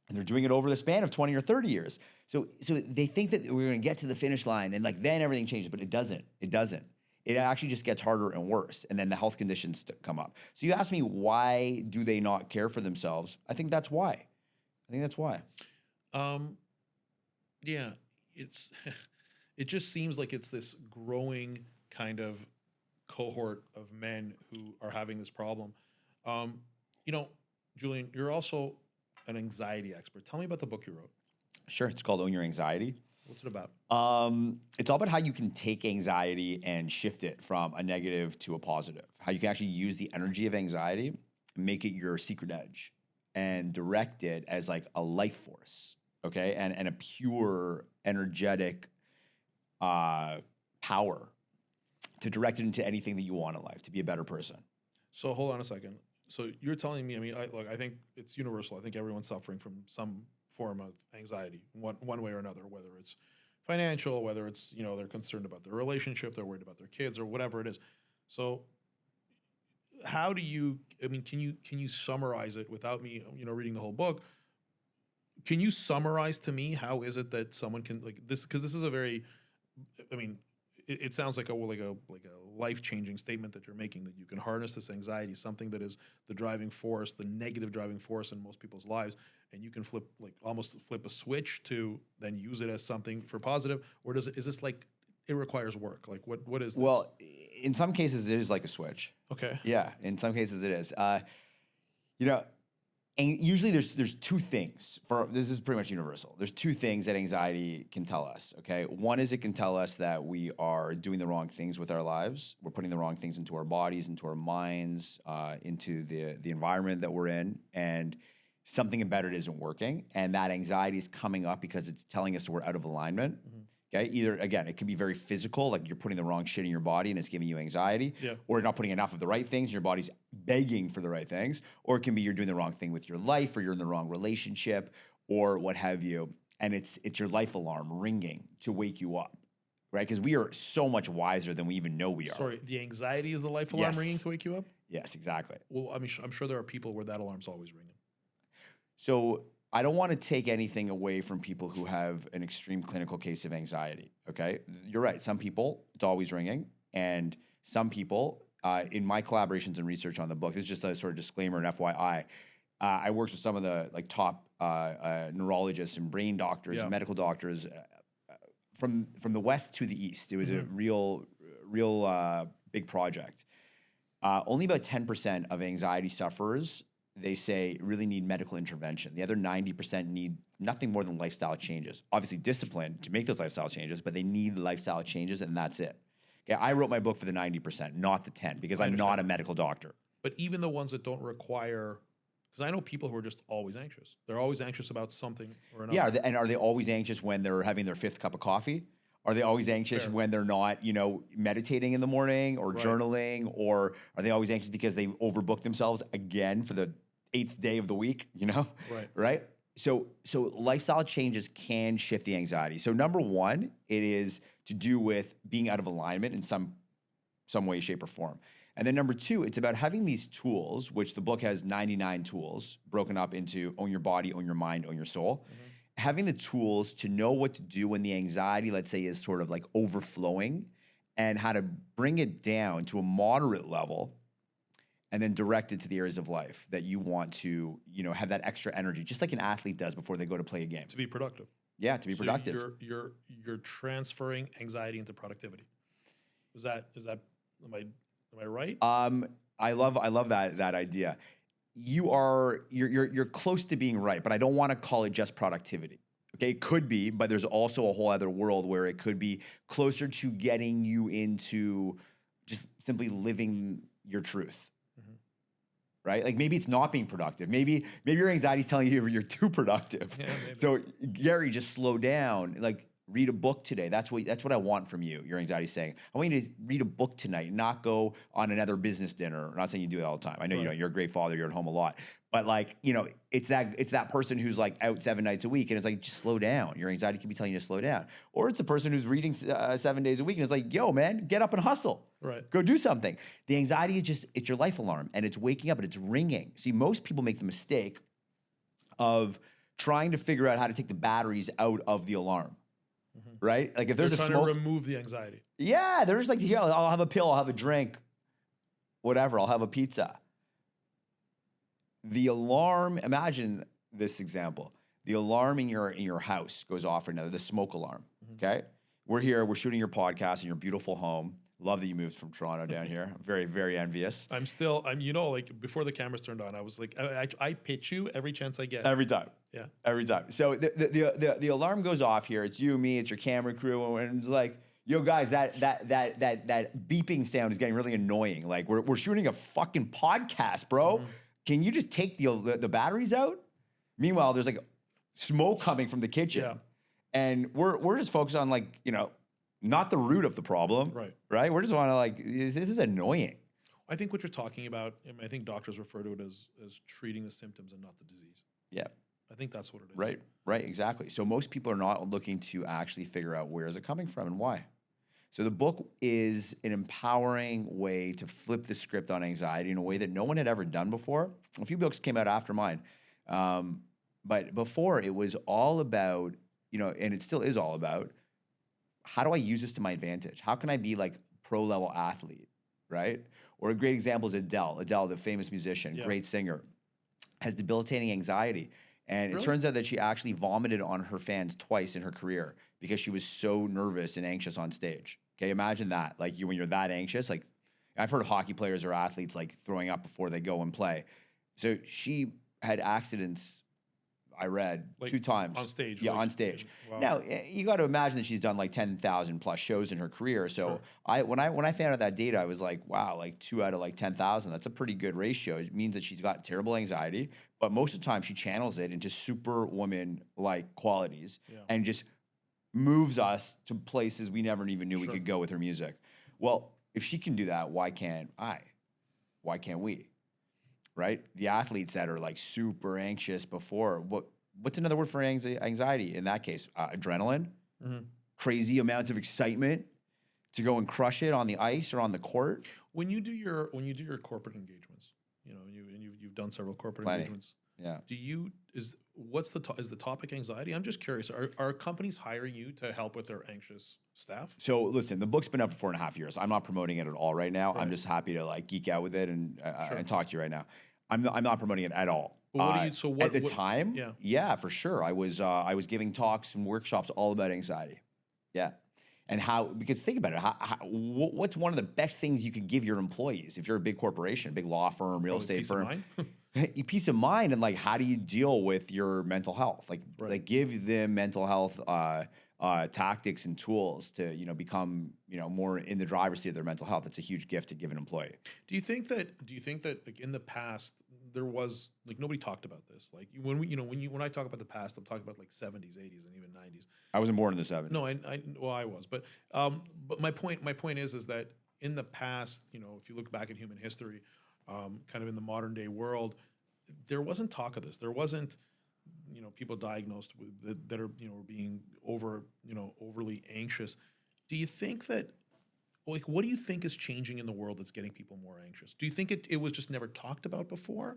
and they're doing it over the span of 20 or 30 years. So they think that we're going to get to the finish line and like then everything changes, but it doesn't. It doesn't. It actually just gets harder and worse, and then the health conditions come up. So you ask me, why do they not care for themselves? I think that's why. Yeah, it just seems like it's this growing kind of cohort of men who are having this problem. You know, Julian, you're also an anxiety expert. Tell me about the book you wrote. Sure, it's called Own Your Anxiety. What's it about? It's all about how you can take anxiety and shift it from a negative to a positive. How you can actually use the energy of anxiety, make it your secret edge, and direct it as like a life force, okay? And a pure, energetic power to direct it into anything that you want in life, to be a better person. So hold on a second. So you're telling me, I mean, I think it's universal. I think everyone's suffering from some form of anxiety, one way or another, whether it's financial, whether it's, you know, they're concerned about their relationship, they're worried about their kids, or whatever it is. So how do you, I mean, can you summarize it without me, you know, reading the whole book? Can you summarize to me, how is it that someone can, like this, because this is a very, I mean, it sounds like a life-changing statement that you're making, that you can harness this anxiety, something that is the driving force, the negative driving force in most people's lives, and you can almost flip a switch to then use it as something for positive, or is this like it requires work? Like what is this? Well, in some cases it is like a switch. Okay. Yeah, in some cases it is. And usually there's two things. This is pretty much universal. There's two things that anxiety can tell us, okay? One is it can tell us that we are doing the wrong things with our lives. We're putting the wrong things into our bodies, into our minds, into the environment that we're in, and something about it isn't working. And that anxiety is coming up because it's telling us we're out of alignment. Mm-hmm. Okay, either, again, it can be very physical, like you're putting the wrong shit in your body and it's giving you anxiety, or you're not putting enough of the right things and your body's begging for the right things, or it can be you're doing the wrong thing with your life, or you're in the wrong relationship, or what have you, and it's your life alarm ringing to wake you up, right? Because we are so much wiser than we even know we are. Sorry, the anxiety is the life alarm ringing to wake you up? Yes, exactly. Well, I mean, I'm sure there are people where that alarm's always ringing. So I don't want to take anything away from people who have an extreme clinical case of anxiety, okay? You're right. Some people, it's always ringing. And some people, in my collaborations and research on the book, this is just a sort of disclaimer and FYI, I worked with some of the top neurologists and brain doctors and medical doctors from the West to the East. It was a real big project. Only about 10% of anxiety sufferers, they say, really need medical intervention. The other 90% need nothing more than lifestyle changes. Obviously discipline to make those lifestyle changes, but they need lifestyle changes and that's it. Okay, I wrote my book for the 90%, not the 10, because I'm not a medical doctor. But even the ones that don't require, because I know people who are just always anxious. They're always anxious about something or another. Yeah, and are they always anxious when they're having their 5th cup of coffee? Are they always anxious when they're not, meditating in the morning or journaling? Or are they always anxious because they overbooked themselves again for the 8th day of the week, Right? So lifestyle changes can shift the anxiety. So number one, it is to do with being out of alignment in some way, shape, or form. And then number two, it's about having these tools, which the book has 99 tools broken up into own your body, own your mind, own your soul. Mm-hmm. Having the tools to know what to do when the anxiety, let's say, is sort of like overflowing, and how to bring it down to a moderate level, and then direct it to the areas of life that you want to, have that extra energy, just like an athlete does before they go to play a game. To be productive. Yeah, to be productive. You're transferring anxiety into productivity. Am I right? I love that idea. You're close to being right, but I don't want to call it just productivity. Okay, it could be, but there's also a whole other world where it could be closer to getting you into just simply living your truth. Right? Like maybe it's not being productive. Maybe your anxiety is telling you you're too productive. Yeah, so Gary, just slow down. Like read a book today. That's what I want from you. Your anxiety is saying, I want you to read a book tonight, not go on another business dinner. I'm not saying you do it all the time. I know you're a great father. You're at home a lot. But it's that person who's like out 7 nights a week, and it's like, just slow down. Your anxiety can be telling you to slow down. Or it's a person who's reading 7 days a week, and it's like, yo, man, get up and hustle. Right. Go do something. The anxiety is it's your life alarm, and it's waking up and it's ringing. See, most people make the mistake of trying to figure out how to take the batteries out of the alarm. Mm-hmm. Right? Like if there's trying to remove the anxiety. Yeah, they're just like, here, I'll have a pill, I'll have a drink, whatever, I'll have a pizza. The alarm, imagine this example. The alarm in your house goes off right now, the smoke alarm, okay? We're here, we're shooting your podcast in your beautiful home. Love that you moved from Toronto down here. I'm very, very envious. I'm like before the cameras turned on, I was like, I pitch you every chance I get. Every time. Yeah. Every time. So the alarm goes off here. It's you, me, it's your camera crew, and it's like, yo guys, that beeping sound is getting really annoying. Like we're shooting a fucking podcast, bro. Mm-hmm. Can you just take the batteries out? Meanwhile, there's like smoke coming from the kitchen, and we're just focused on not the root of the problem, right? We're just want to this is annoying. I think what you're talking about, I think doctors refer to it as treating the symptoms and not the disease. Yeah, I think that's what it is. Right, exactly. So most people are not looking to actually figure out where is it coming from and why. So the book is an empowering way to flip the script on anxiety in a way that no one had ever done before. A few books came out after mine. But before, it was all about, and it still is all about how do I use this to my advantage? How can I be like pro level athlete, right? Or a great example is Adele. Adele, the famous musician, great singer, has debilitating anxiety. And it turns out that she actually vomited on her fans twice in her career because she was so nervous and anxious on stage. Okay, imagine that. Like when you're that anxious, like I've heard of hockey players or athletes like throwing up before they go and play. So she had accidents, I read, like 2 times. On stage. Yeah, like, on stage. Wow. Now, you got to imagine that she's done like 10,000 plus shows in her career. So when I found out that data, I was like, wow, like 2 out of like 10,000, that's a pretty good ratio. It means that she's got terrible anxiety, but most of the time she channels it into superwoman-like qualities and just moves us to places we never even knew we could go with her music. Well, if she can do that, why can't I? Why can't we? Right? The athletes that are like super anxious before, what's another word for anxiety in that case? Adrenaline, crazy amounts of excitement to go and crush it on the ice or on the court. When you do your corporate engagements, you've done several corporate engagements. Yeah. Is the topic anxiety? I'm just curious. Are companies hiring you to help with their anxious staff? So listen, the book's been up for 4.5 years. I'm not promoting it at all right now. I'm just happy to like geek out with it and talk to you right now. I'm not promoting it at all. But at the time, yeah, for sure. I was giving talks and workshops all about anxiety. Yeah. And because think about it, what's one of the best things you could give your employees if you're a big corporation, a big law firm, real estate firm? Peace of mind. And like, how do you deal with your mental health? Like give them mental health tactics and tools to become more in the driver's seat of their mental health. It's a huge gift to give an employee. Do you think that like in the past there was like nobody talked about this? Like when I talk about the past, I'm talking about like 70s, 80s, and even 90s. I wasn't born in the 70s. No, I was, but my point is that in the past, if you look back at human history, kind of in the modern day world, there wasn't talk of this. There wasn't people diagnosed with that are being overly anxious. Do you think that, like, what do you think is changing in the world that's getting people more anxious? Do you think it was just never talked about before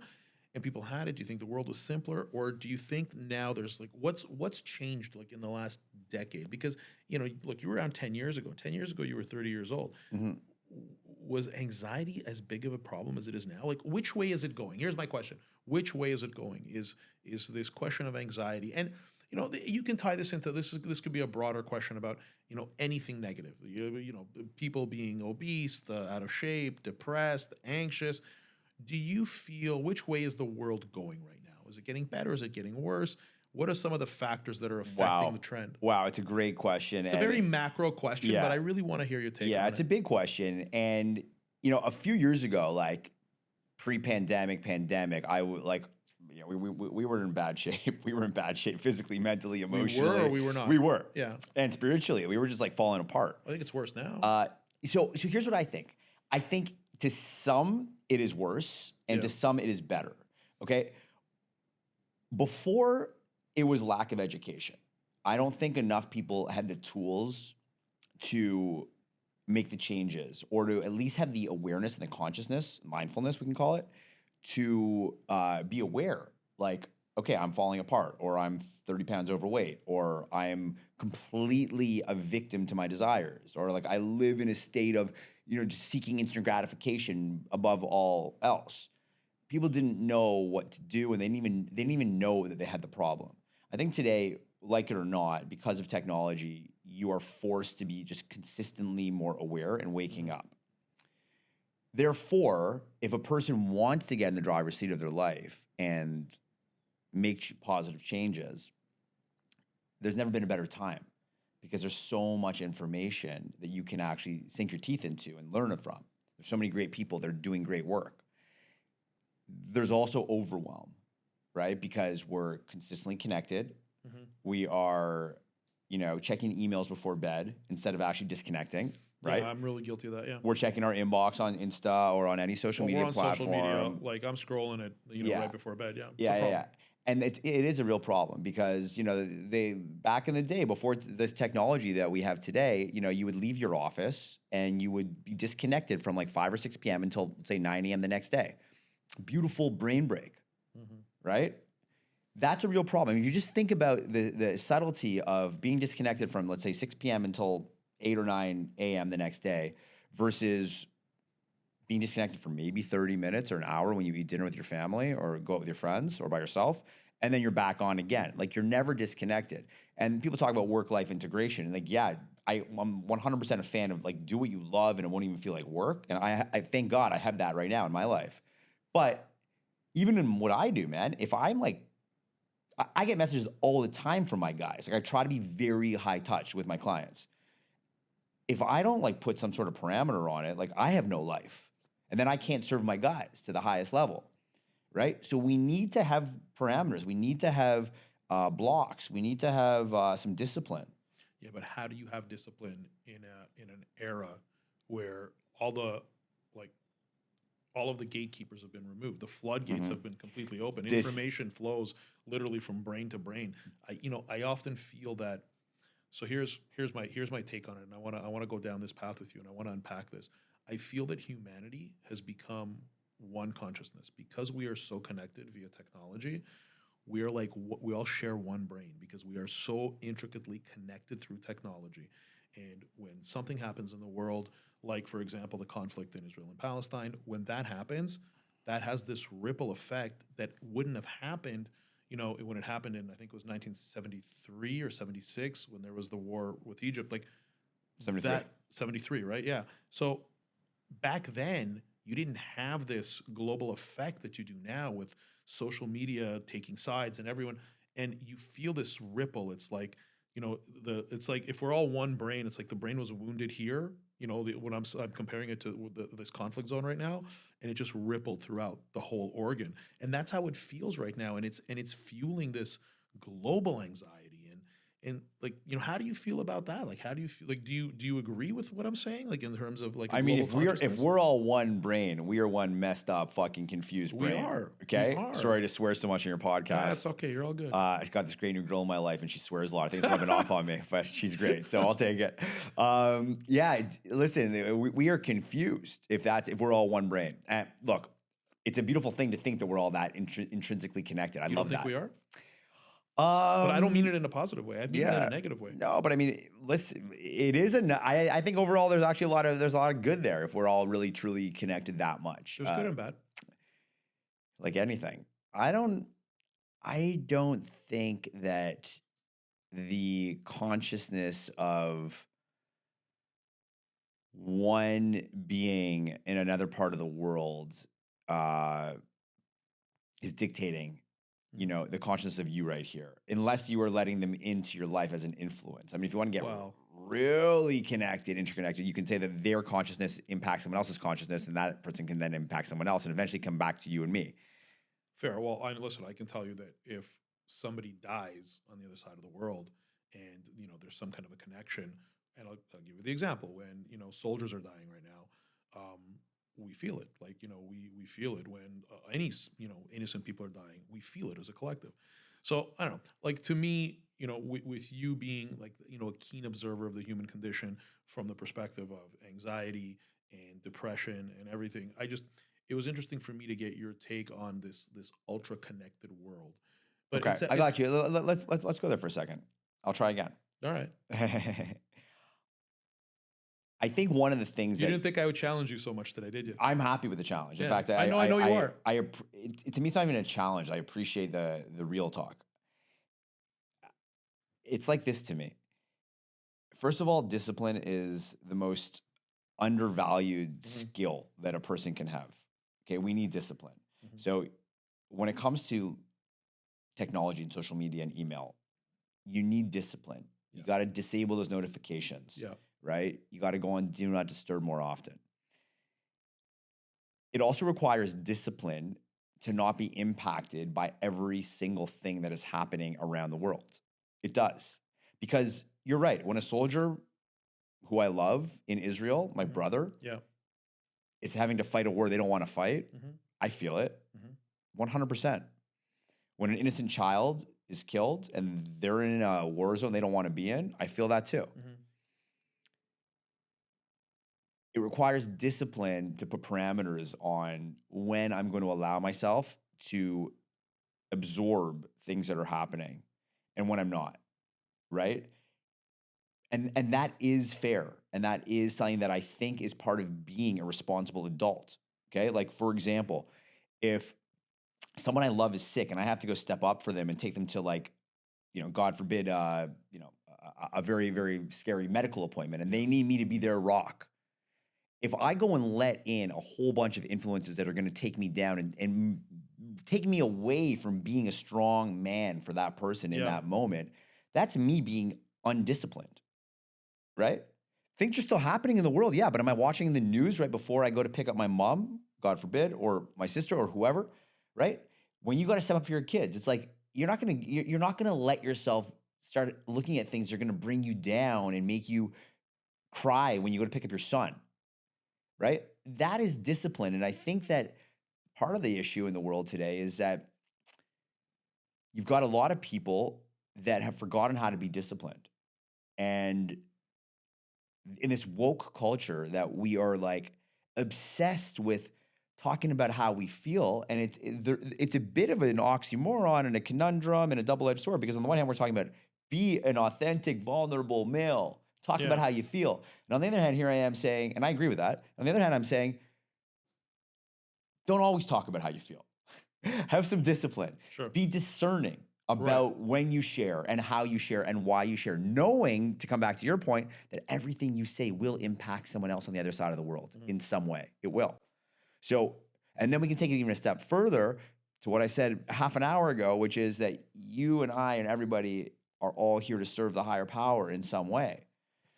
and people had it? Do you think the world was simpler, or do you think now there's like what's changed like in the last decade? Because look, you were around 10 years ago. 10 years ago you were 30 years old. Mm-hmm. Was anxiety as big of a problem as it is now? Like, which way is it going? Here's my question. Which way is it going? Is this question of anxiety? And, you can tie this into, this could be a broader question about, anything negative. People being obese, out of shape, depressed, anxious. Do you feel, which way is the world going right now? Is it getting better? Is it getting worse? What are some of the factors that are affecting the trend? Wow, it's a great question. It's a very macro question, but I really want to hear your take on it. Yeah, it's a big question. And, a few years ago, like pre-pandemic, pandemic, we were in bad shape. We were in bad shape physically, mentally, emotionally. We were or we were not? We were. Yeah. And spiritually, we were just like falling apart. I think it's worse now. So here's what I think. I think to some it is worse and to some it is better. Okay? Before it was lack of education. I don't think enough people had the tools to make the changes or to at least have the awareness and the consciousness, mindfulness, we can call it, to be aware. Like, okay, I'm falling apart, or I'm 30 pounds overweight, or I'm completely a victim to my desires, or like I live in a state of, just seeking instant gratification above all else. People didn't know what to do, and they didn't even know that they had the problem. I think today, like it or not, because of technology, you are forced to be just consistently more aware and waking up. Therefore, if a person wants to get in the driver's seat of their life and make positive changes, there's never been a better time because there's so much information that you can actually sink your teeth into and learn it from. There's so many great people that are doing great work. There's also overwhelm. Right? Because we're consistently connected. Mm-hmm. We are, checking emails before bed instead of actually disconnecting. Right? Yeah, I'm really guilty of that. Yeah. We're checking our inbox on Insta or on any social media platform. Social media, like I'm scrolling it, right before bed. Yeah. Yeah. And it is a real problem because, they back in the day before this technology that we have today, you would leave your office and you would be disconnected from like 5 or 6 p.m. until say 9 a.m. the next day. Beautiful brain break. Mm-hmm. Right? That's a real problem. If you just think about the subtlety of being disconnected from, let's say, 6 p.m. until 8 or 9 a.m. the next day versus being disconnected for maybe 30 minutes or an hour when you eat dinner with your family or go out with your friends or by yourself, and then you're back on again. Like, you're never disconnected. And people talk about work-life integration, and like, yeah, I'm 100% a fan of like, do what you love and it won't even feel like work. And I thank God I have that right now in my life. But even in what I do, man, if I'm like, I get messages all the time from my guys. Like, I try to be very high touch with my clients. If I don't like put some sort of parameter on it, like, I have no life. And then I can't serve my guys to the highest level, right? So we need to have parameters. We need to have blocks. We need to have some discipline. Yeah, but how do you have discipline in an era where all of the gatekeepers have been removed? The floodgates have been completely open. Information flows literally from brain to brain. I often feel that. So here's my take on it, and I want to go down this path with you, and I want to unpack this. I feel that humanity has become one consciousness because we are so connected via technology. We are like, we all share one brain because we are so intricately connected through technology. And when something happens in the world, like, for example, the conflict in Israel and Palestine, when that happens, that has this ripple effect that wouldn't have happened, when it happened in, I think it was 1973 or 76, when there was the war with Egypt, like 73. 73, right? Yeah. So back then, you didn't have this global effect that you do now with social media taking sides and everyone, and you feel this ripple. It's like, it's like if we're all one brain, it's like the brain was wounded here, when I'm comparing it to this conflict zone right now, and it just rippled throughout the whole organ. And that's how it feels right now. And it's fueling this global anxiety. And like, how do you feel about that? Like, how do you feel? Like, do you agree with what I'm saying? Like, in terms of like, I mean, if we're all one brain, we are one messed up, fucking confused brain. We are. Okay. We are. Sorry to swear so much in your podcast. Yeah, that's okay. You're all good. I got this great new girl in my life, and she swears a lot. I think it's rubbing off on me, but she's great, so I'll take it. Listen, we are confused if we're all one brain. And look, it's a beautiful thing to think that we're all that intrinsically connected. I love that. You don't think we are? But I don't mean it in a positive way. I mean it in a negative way. No, but I mean, listen, it is I think overall there's actually there's a lot of good there if we're all really truly connected that much. There's good and bad. Like anything. I don't think that the consciousness of one being in another part of the world is dictating the consciousness of you right here, unless you are letting them into your life as an influence. I mean, if you want to get really connected, interconnected, you can say that their consciousness impacts someone else's consciousness, and that person can then impact someone else and eventually come back to you and me. Fair. Well, listen, I can tell you that if somebody dies on the other side of the world and, there's some kind of a connection, and I'll give you the example, when, soldiers are dying right now, we feel it. Like, we feel it when any, innocent people are dying. We feel it as a collective. So I don't know, like, to me, with you being like, a keen observer of the human condition from the perspective of anxiety and depression and everything, it was interesting for me to get your take on this ultra connected world. But okay, I got you. Let's go there for a second. I'll try again. All right. I think one of the things you didn't think I would challenge you so much today, did you? I'm happy with the challenge. Yeah. In fact, I know you are. To me, it's not even a challenge. I appreciate the real talk. It's like this to me. First of all, discipline is the most undervalued skill that a person can have. Okay, we need discipline. So when it comes to technology and social media and email, you need discipline. You got to disable those notifications. Yeah. Right? You got to go on do not disturb more often. It also requires discipline to not be impacted by every single thing that is happening around the world. It does. Because you're right. When a soldier who I love in Israel, my brother, is having to fight a war they don't want to fight, I feel it 100%. When an innocent child is killed and they're in a war zone they don't want to be in, I feel that too. It requires discipline to put parameters on when I'm going to allow myself to absorb things that are happening and when I'm not, right? And that is fair. And that is something that I think is part of being a responsible adult. Okay. Like, for example, if someone I love is sick and I have to go step up for them and take them to, like, God forbid, a very, very scary medical appointment, and they need me to be their rock. If I go and let in a whole bunch of influences that are going to take me down and take me away from being a strong man for that person in that moment, that's me being undisciplined, right? Things are still happening in the world, yeah, but am I watching the news right before I go to pick up my mom, God forbid, or my sister or whoever, right? When you got to step up for your kids, it's like you're not gonna let yourself start looking at things that are gonna bring you down and make you cry when you go to pick up your son, right? That is discipline. And I think that part of the issue in the world today is that you've got a lot of people that have forgotten how to be disciplined. And in this woke culture that we are, like, obsessed with talking about how we feel, and it's a bit of an oxymoron and a conundrum and a double-edged sword, because on the one hand, we're talking about be an authentic, vulnerable male, talk about how you feel. And on the other hand, here I am saying, and I agree with that, on the other hand, I'm saying, don't always talk about how you feel. Have some discipline. Sure. Be discerning about when you share and how you share and why you share, knowing, to come back to your point, that everything you say will impact someone else on the other side of the world in some way. It will. So, and then we can take it even a step further to what I said half an hour ago, which is that you and I and everybody are all here to serve the higher power in some way.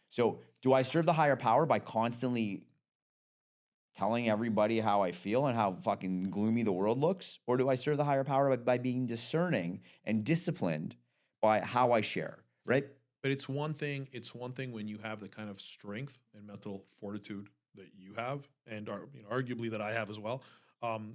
So do I serve the higher power by constantly telling everybody how I feel and how fucking gloomy the world looks? Or do I serve the higher power by being discerning and disciplined by how I share, right? But it's one thing when you have the kind of strength and mental fortitude that you have, and arguably that I have as well.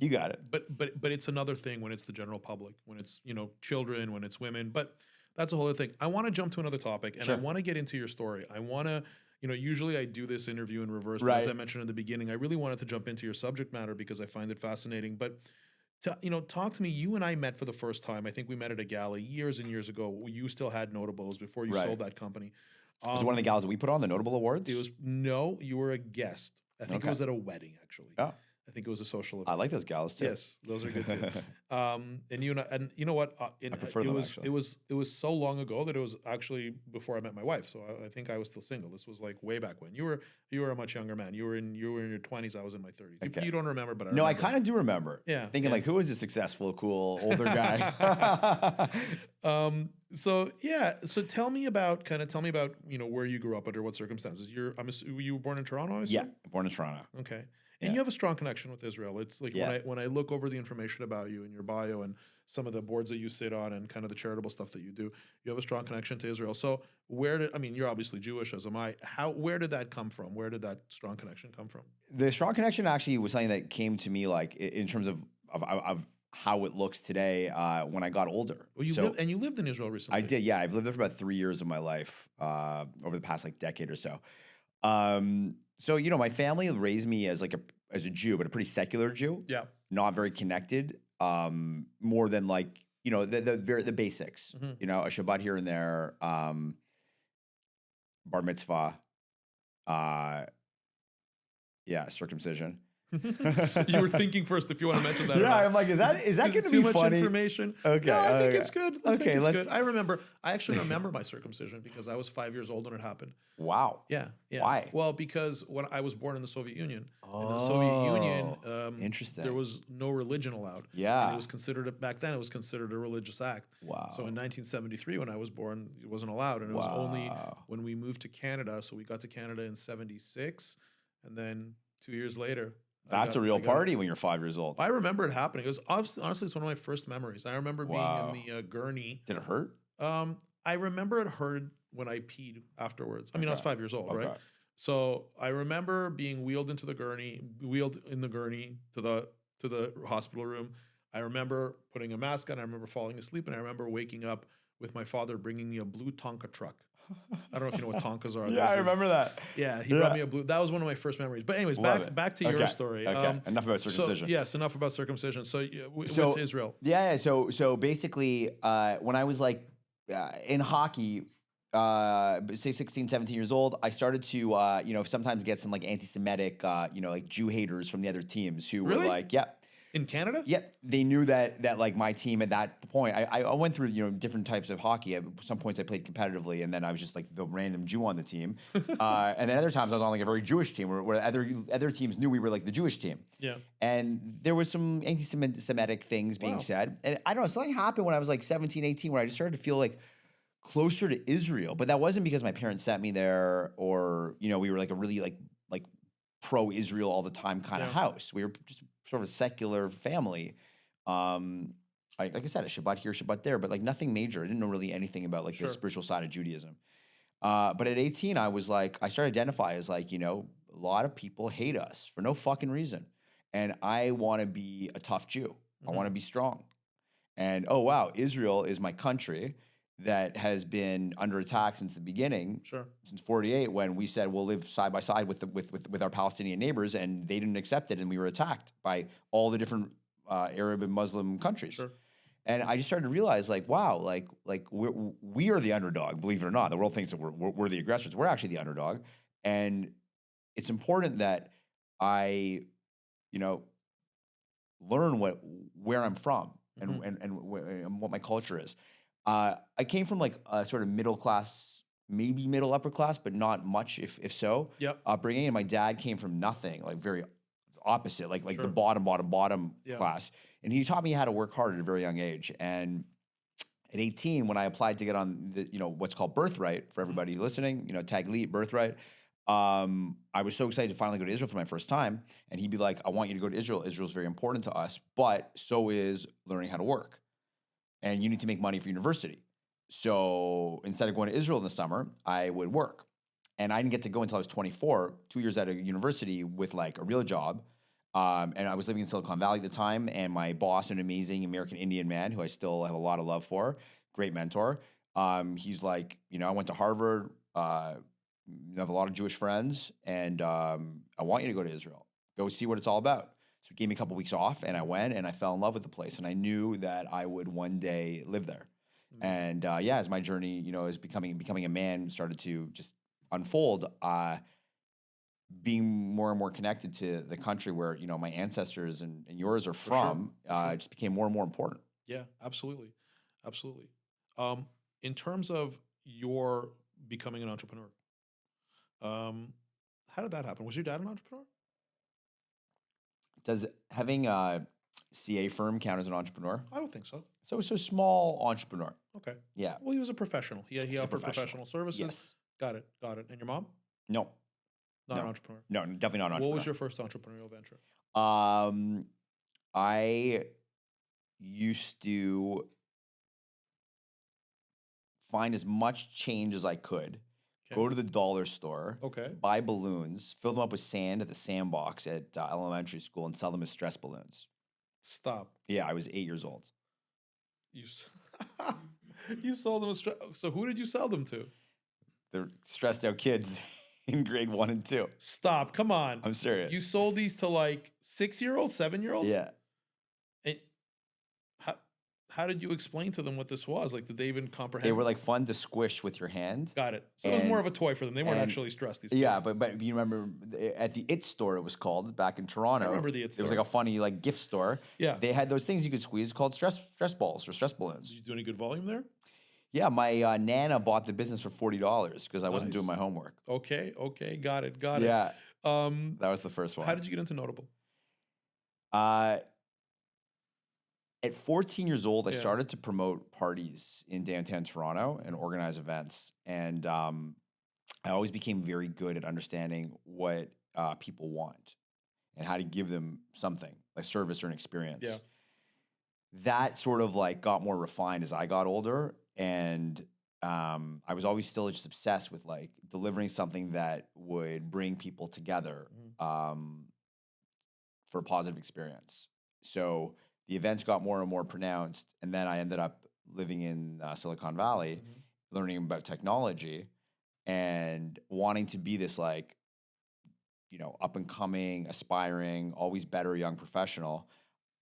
You got it. But it's another thing when it's the general public, when it's children, when it's women. But that's a whole other thing. I want to jump to another topic, and I want to get into your story. I want to, usually I do this interview in reverse, but as I mentioned in the beginning, I really wanted to jump into your subject matter because I find it fascinating. But talk to me. You and I met for the first time. I think we met at a gala years and years ago. You still had Notables before you sold that company. Was it one of the galas that we put on, the Notable Awards? You were a guest. I think it was at a wedding, actually. Oh. I think it was a social event. I like those galas too. Yes, those are good too. And you know what? I prefer them, actually. It was so long ago that it was actually before I met my wife. So I think I was still single. This was like way back when. You were a much younger man. You were in your 20s. I was in my 30s. Okay. You don't remember, but I no, remember. I kind of do remember. Yeah, thinking like, who is a successful, cool older guy? So tell me about where you grew up, under what circumstances. You were born in Toronto, I assume? Yeah, born in Toronto. Okay. And you have a strong connection with Israel. It's like when I look over the information about you and your bio and some of the boards that you sit on and kind of the charitable stuff that you do, you have a strong connection to Israel. So you're obviously Jewish, as am I. Where did that come from? Where did that strong connection come from? The strong connection actually was something that came to me, like, in terms of how it looks today when I got older. Well, you lived in Israel recently. I did, yeah. I've lived there for about 3 years of my life over the past decade or so. So, my family raised me as a Jew, but a pretty secular Jew. Yeah. Not very connected, more than the basics, Mm-hmm. a Shabbat here and there, bar mitzvah, circumcision. You were thinking first if you want to mention that. Yeah, I'm like, is that going to be too much funny? Information? Okay, no, I think it's good. Let's. I actually remember my circumcision because I was 5 years old when it happened. Wow. Yeah. Why? Well, because when I was born in the Soviet Union, in the Soviet Union, interesting. there was no religion allowed. Yeah. And it was considered back then. It was considered a religious act. Wow. So in 1973, when I was born, it wasn't allowed, and it was only when we moved to Canada. So we got to Canada in '76, and then 2 years later. That's a real party when you're 5 years old. I remember it happening. It was honestly, it's one of my first memories. I remember being in the gurney. Did it hurt? I remember it hurt when I peed afterwards. I mean, I was 5 years old, right? So I remember being wheeled in the gurney to the hospital room. I remember putting a mask on. I remember falling asleep, and I remember waking up with my father bringing me a blue Tonka truck. I don't know if you know what Tonkas are. Yeah, I remember that. Yeah, he brought me a blue. That was one of my first memories. But anyways, back to your story. Okay, enough about circumcision. Yes, enough about circumcision. So with Israel. Yeah. So basically, when I was in hockey, say 16, 17 years old, I started to, sometimes get some like anti-Semitic, like Jew haters from the other teams who Really? were like, yeah. In Canada? Yeah, they knew that like my team at that point, I went through different types of hockey. At some points I played competitively, and then I was just like the random Jew on the team. And then other times I was on like a very Jewish team, where other teams knew we were like the Jewish team. Yeah. And there was some anti-Semitic things being said, and I don't know, something happened when I was like 17, 18, where I just started to feel like closer to Israel. But that wasn't because my parents sent me there, or we were like a really like pro-Israel all the time kind of house. We were just sort of a secular family. Like I said, a Shabbat here, Shabbat there, but like nothing major. I didn't know really anything about like the spiritual side of Judaism. But at 18, I was like, I started to identify as like, a lot of people hate us for no fucking reason. And I want to be a tough Jew. I want to be strong. And oh, wow, Israel is my country that has been under attack since the beginning, since 48, when we said we'll live side by side with our Palestinian neighbors, and they didn't accept it, and we were attacked by all the different Arab and Muslim countries. And I just started to realize, like, wow, like we are the underdog. Believe it or not, the world thinks that we're the aggressors. We're actually the underdog, and it's important that I, learn where I'm from and what my culture is. I came from like a sort of middle class, maybe middle upper class, but not much, if so. Upbringing, and my dad came from nothing, like very opposite, like the bottom class. And he taught me how to work hard at a very young age. And at 18, when I applied to get on the, what's called Birthright, for everybody listening, Taglit, Birthright, I was so excited to finally go to Israel for my first time. And he'd be like, I want you to go to Israel. Israel's very important to us, but so is learning how to work. And you need to make money for university. So instead of going to Israel in the summer, I would work. And I didn't get to go until I was 24, 2 years out of university with like a real job. And I was living in Silicon Valley at the time. And my boss, an amazing American Indian man who I still have a lot of love for, great mentor. He's like, I went to Harvard, I have a lot of Jewish friends, and I want you to go to Israel. Go see what it's all about. So he gave me a couple weeks off, and I went, and I fell in love with the place, and I knew that I would one day live there. And as my journey, as becoming a man started to just unfold, being more and more connected to the country where my ancestors and yours are from, it just became more and more important. Yeah, absolutely. In terms of your becoming an entrepreneur, how did that happen? Was your dad an entrepreneur? Does having a CA firm count as an entrepreneur? I would think so. So it's a small entrepreneur. Okay. Yeah. Well, he was a professional. He offered professional services. Yes. Got it. And your mom? No. Not an entrepreneur. No, definitely not an entrepreneur. What was your first entrepreneurial venture? I used to find as much change as I could. Go to the dollar store, buy balloons, fill them up with sand at the sandbox at elementary school, and sell them as stress balloons. Stop. Yeah, I was 8 years old. You sold them as stress. So who did you sell them to? They're stressed out kids in grade 1 and 2. Stop. Come on. I'm serious. You sold these to like 6-year-olds, 7-year-olds? Yeah. And how did you explain to them what this was? Like, did they even comprehend? They were like fun to squish with your hand. Got it. So it was more of a toy for them. They weren't actually stressed, these kids. Yeah, but you remember at the It store, it was called, back in Toronto. I remember the It store. It was like a funny like gift store. Yeah. They had those things you could squeeze called stress balls or stress balloons. Did you do any good volume there? Yeah, my Nana bought the business for $40 because I wasn't doing my homework. Okay. Got it. Yeah. That was the first one. How did you get into Notable? At 14 years old, I started to promote parties in downtown Toronto and organize events. And I always became very good at understanding what people want and how to give them something, like service or an experience. Yeah. That sort of like got more refined as I got older. And I was always still just obsessed with like delivering something that would bring people together for a positive experience. So the events got more and more pronounced, and then I ended up living in Silicon Valley, learning about technology, and wanting to be this like, up and coming, aspiring, always better young professional.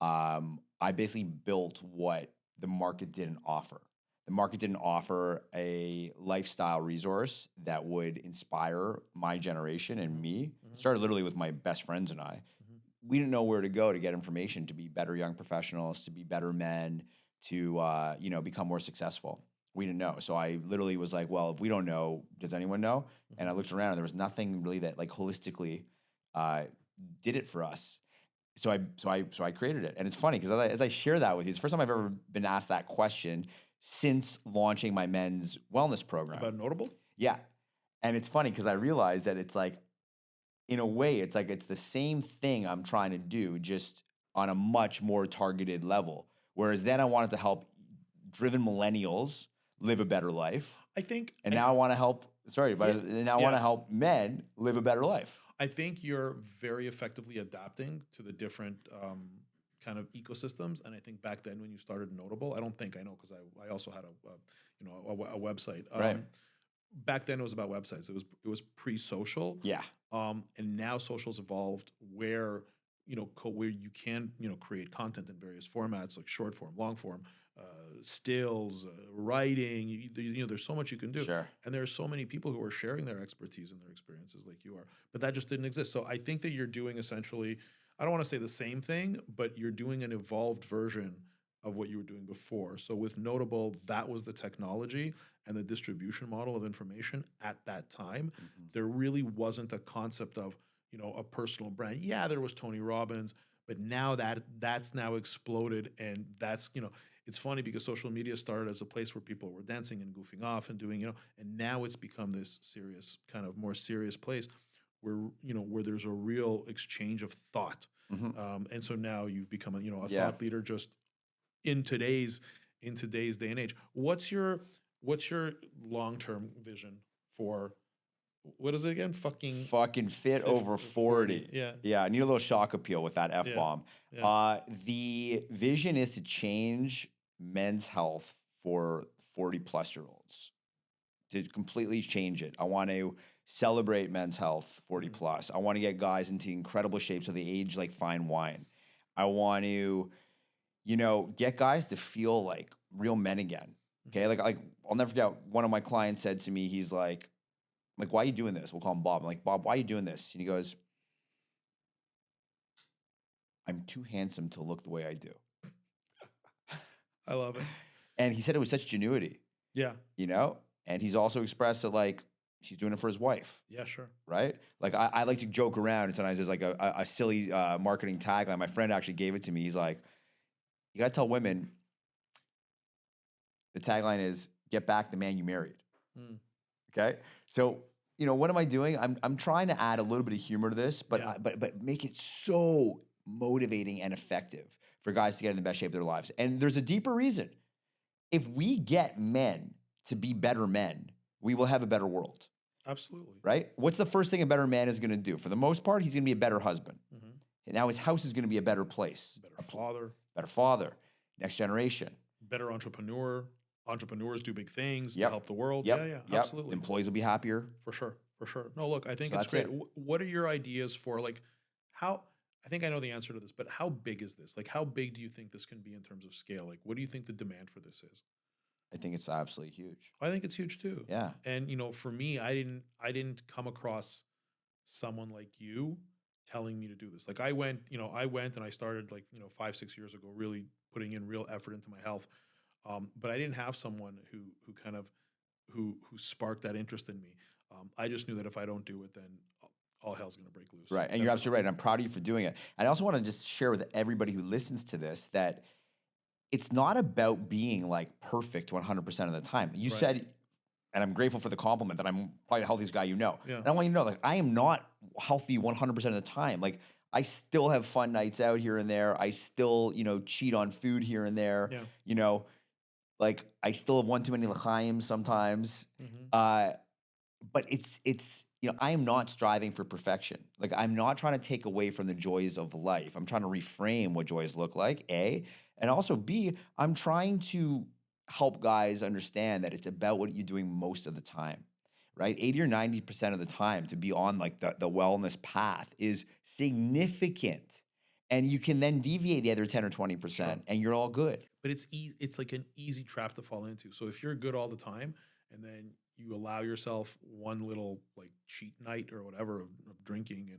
I basically built what the market didn't offer. The market didn't offer a lifestyle resource that would inspire my generation and me. It started literally with my best friends and I. We didn't know where to go to get information to be better young professionals, to be better men, to become more successful. We didn't know. So I literally was like, well, if we don't know, does anyone know? And I looked around and there was nothing really that like holistically did it for us. So I created it. And it's funny because as I share that with you, it's the first time I've ever been asked that question since launching my men's wellness program. About Notable? Yeah. And it's funny because I realized that it's like, in a way, it's like it's the same thing I'm trying to do, just on a much more targeted level. Whereas then I wanted to help driven millennials live a better life. I think. And now I want to help, I want to help men live a better life. I think you're very effectively adapting to the different kind of ecosystems. And I think back then when you started Notable, I know because I also had a website. Right. Back then it was about websites. It was pre-social. Yeah. And now social's evolved where where you can create content in various formats like short form, long form, stills, writing. There's so much you can do. Sure. And there are so many people who are sharing their expertise and their experiences like you are. But that just didn't exist. So I think that you're doing essentially, I don't want to say the same thing, but you're doing an evolved version of what you were doing before. So with Notable, that was the technology and the distribution model of information at that time. Mm-hmm. There really wasn't a concept of, a personal brand. Yeah, there was Tony Robbins, but now that's now exploded. And that's, it's funny because social media started as a place where people were dancing and goofing off and doing, and now it's become this serious, kind of more serious place where, where there's a real exchange of thought. Mm-hmm. And so now you've become a thought leader just in today's day and age. What's your long-term vision for, what is it again? Fucking fit over 40. Yeah. Yeah. I need a little shock appeal with that F-bomb. Yeah. The vision is to change men's health for 40 plus year olds, to completely change it. I want to celebrate men's health 40 plus. I want to get guys into incredible shape so they age like fine wine. I want to, get guys to feel like real men again. Okay. Like I'll never forget, one of my clients said to me, he's like, why are you doing this? We'll call him Bob. I'm like, Bob, why are you doing this? And he goes, I'm too handsome to look the way I do. I love it. And he said it with such genuity. Yeah. And he's also expressed that like he's doing it for his wife. Yeah, sure. Right? Like I like to joke around, and sometimes there's like a silly marketing tagline. My friend actually gave it to me. He's like, you got to tell women, the tagline is, get back the man you married. Okay? So, what am I doing? I'm trying to add a little bit of humor to this, but but make it so motivating and effective for guys to get in the best shape of their lives. And there's a deeper reason. If we get men to be better men, we will have a better world. Absolutely. Right? What's the first thing a better man is going to do? For the most part, he's going to be a better husband. And now his house is going to be a better place. Better father. Next generation. Better entrepreneur. Entrepreneurs do big things to help the world. Absolutely. Employees will be happier. For sure. No, look, I think it's great. What are your ideas for how, I think I know the answer to this, but how big is this? Like, how big do you think this can be in terms of scale? Like, what do you think the demand for this is? I think it's absolutely huge. I think it's huge too. Yeah. And, for me, I didn't come across someone like you telling me to do this. Like I went and I started 5-6 years ago, really putting in real effort into my health. But I didn't have someone who sparked that interest in me. I just knew that if I don't do it, then all hell's going to break loose. Right. And you're absolutely right. And I'm proud of you for doing it. And I also want to just share with everybody who listens to this that it's not about being perfect 100% of the time. You said, and I'm grateful for the compliment that I'm probably the healthiest guy you know. Yeah. And I want you to know, I am not healthy 100% of the time. I still have fun nights out here and there. I still, cheat on food here and there. Yeah. I still have one too many l'chaim sometimes. But it's I am not striving for perfection. I'm not trying to take away from the joys of life. I'm trying to reframe what joys look like, A. And also, B, I'm trying to help guys understand that it's about what you're doing most of the time, right? 80 or 90% of the time to be on the wellness path is significant. And you can then deviate the other 10 or 20% and you're all good. But it's like an easy trap to fall into. So if you're good all the time and then you allow yourself one little like cheat night or whatever of drinking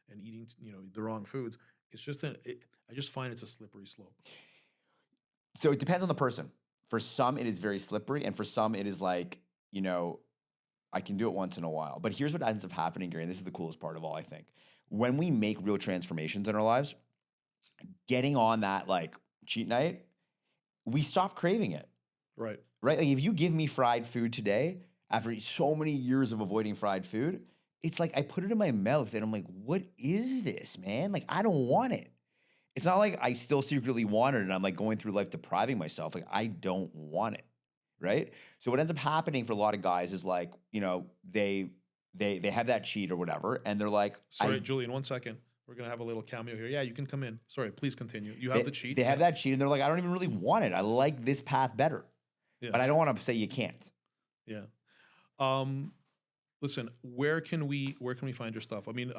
and eating, the wrong foods, it's just I just find it's a slippery slope. So it depends on the person. For some, it is very slippery. And for some, it is like, I can do it once in a while. But here's what ends up happening, Gary, and this is the coolest part of all, I think. When we make real transformations in our lives, getting on that like cheat night, we stop craving it. Right. Right? Like if you give me fried food today, after so many years of avoiding fried food, it's like I put it in my mouth and I'm like, what is this, man? Like, I don't want it. It's not like I still secretly want it and I'm like going through life depriving myself. Like, I don't want it. Right? So what ends up happening for a lot of guys is like, they have that cheat or whatever, and they're like, sorry, Julian, 1 second. We're going to have a little cameo here. Yeah, you can come in. Sorry, please continue. You have the cheat. They have that cheat and they're like, I don't even really want it. I like this path better. Yeah. But I don't want to say you can't. Yeah. Listen, where can we find your stuff? I mean,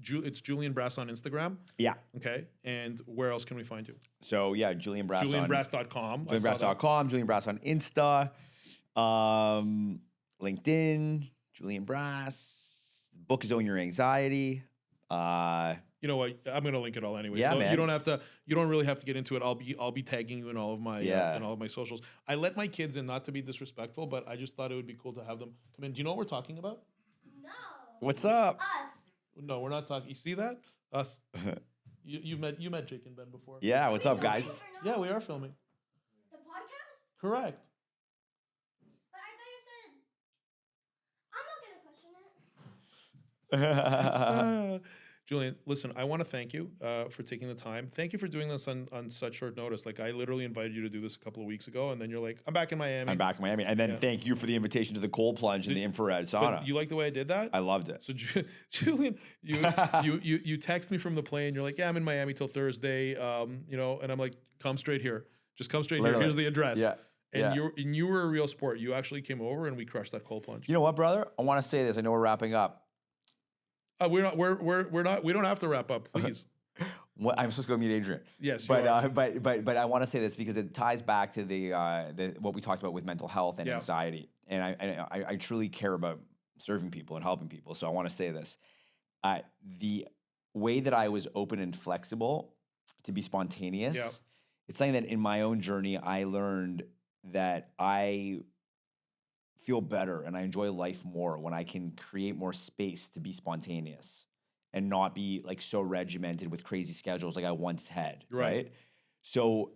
it's Julian Brass on Instagram. Yeah. Okay. And where else can we find you? So yeah, Julian Brass. JulianBrass.com. JulianBrass.com. Julian Brass on Insta. LinkedIn. Julian Brass. The book is Own Your Anxiety. You know what? I'm gonna link it all anyway. Yeah, so man. You don't really have to get into it. I'll be tagging you in all of my in all of my socials. I let my kids in, not to be disrespectful, but I just thought it would be cool to have them come in. Do you know what we're talking about? No. What's up? Us. No, we're not talking. You see that? Us. you met Jake and Ben before. Yeah. What's up, guys? Yeah, we are filming. The podcast? Correct. But I thought you said I'm not gonna question it. Julian, listen, I want to thank you for taking the time. Thank you for doing this on such short notice. Like, I literally invited you to do this a couple of weeks ago, and then you're like, I'm back in Miami. And then thank you for the invitation to the cold plunge and the infrared sauna. You like the way I did that? I loved it. So, Julian, you text me from the plane. You're like, yeah, I'm in Miami till Thursday, and I'm like, come straight here. Just come straight here. Here's the address. Yeah. And you were a real sport. You actually came over, and we crushed that cold plunge. You know what, brother? I want to say this. I know we're wrapping up. We don't have to wrap up, please. I'm supposed to go meet Adrian. Yes, but I want to say this because it ties back to the what we talked about with mental health and anxiety, and I truly care about serving people and helping people. So I want to say this: the way that I was open and flexible to be spontaneous, it's something that in my own journey I learned that I feel better and I enjoy life more when I can create more space to be spontaneous and not be like so regimented with crazy schedules like I once had. Right? So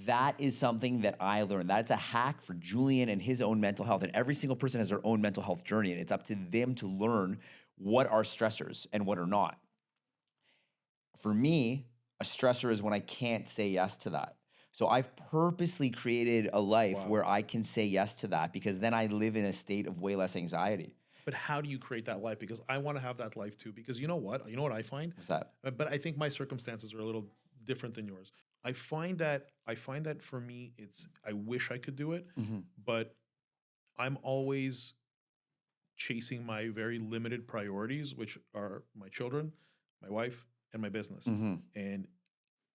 that is something that I learned. That's a hack for Julian and his own mental health. And every single person has their own mental health journey, and it's up to them to learn what are stressors and what are not. For me, a stressor is when I can't say yes to that. So I've purposely created a life where I can say yes to that, because then I live in a state of way less anxiety. But how do you create that life? Because I want to have that life too. Because you know what? You know what I find? What's that? But I think my circumstances are a little different than yours. I find that for me, I wish I could do it, but I'm always chasing my very limited priorities, which are my children, my wife, and my business. And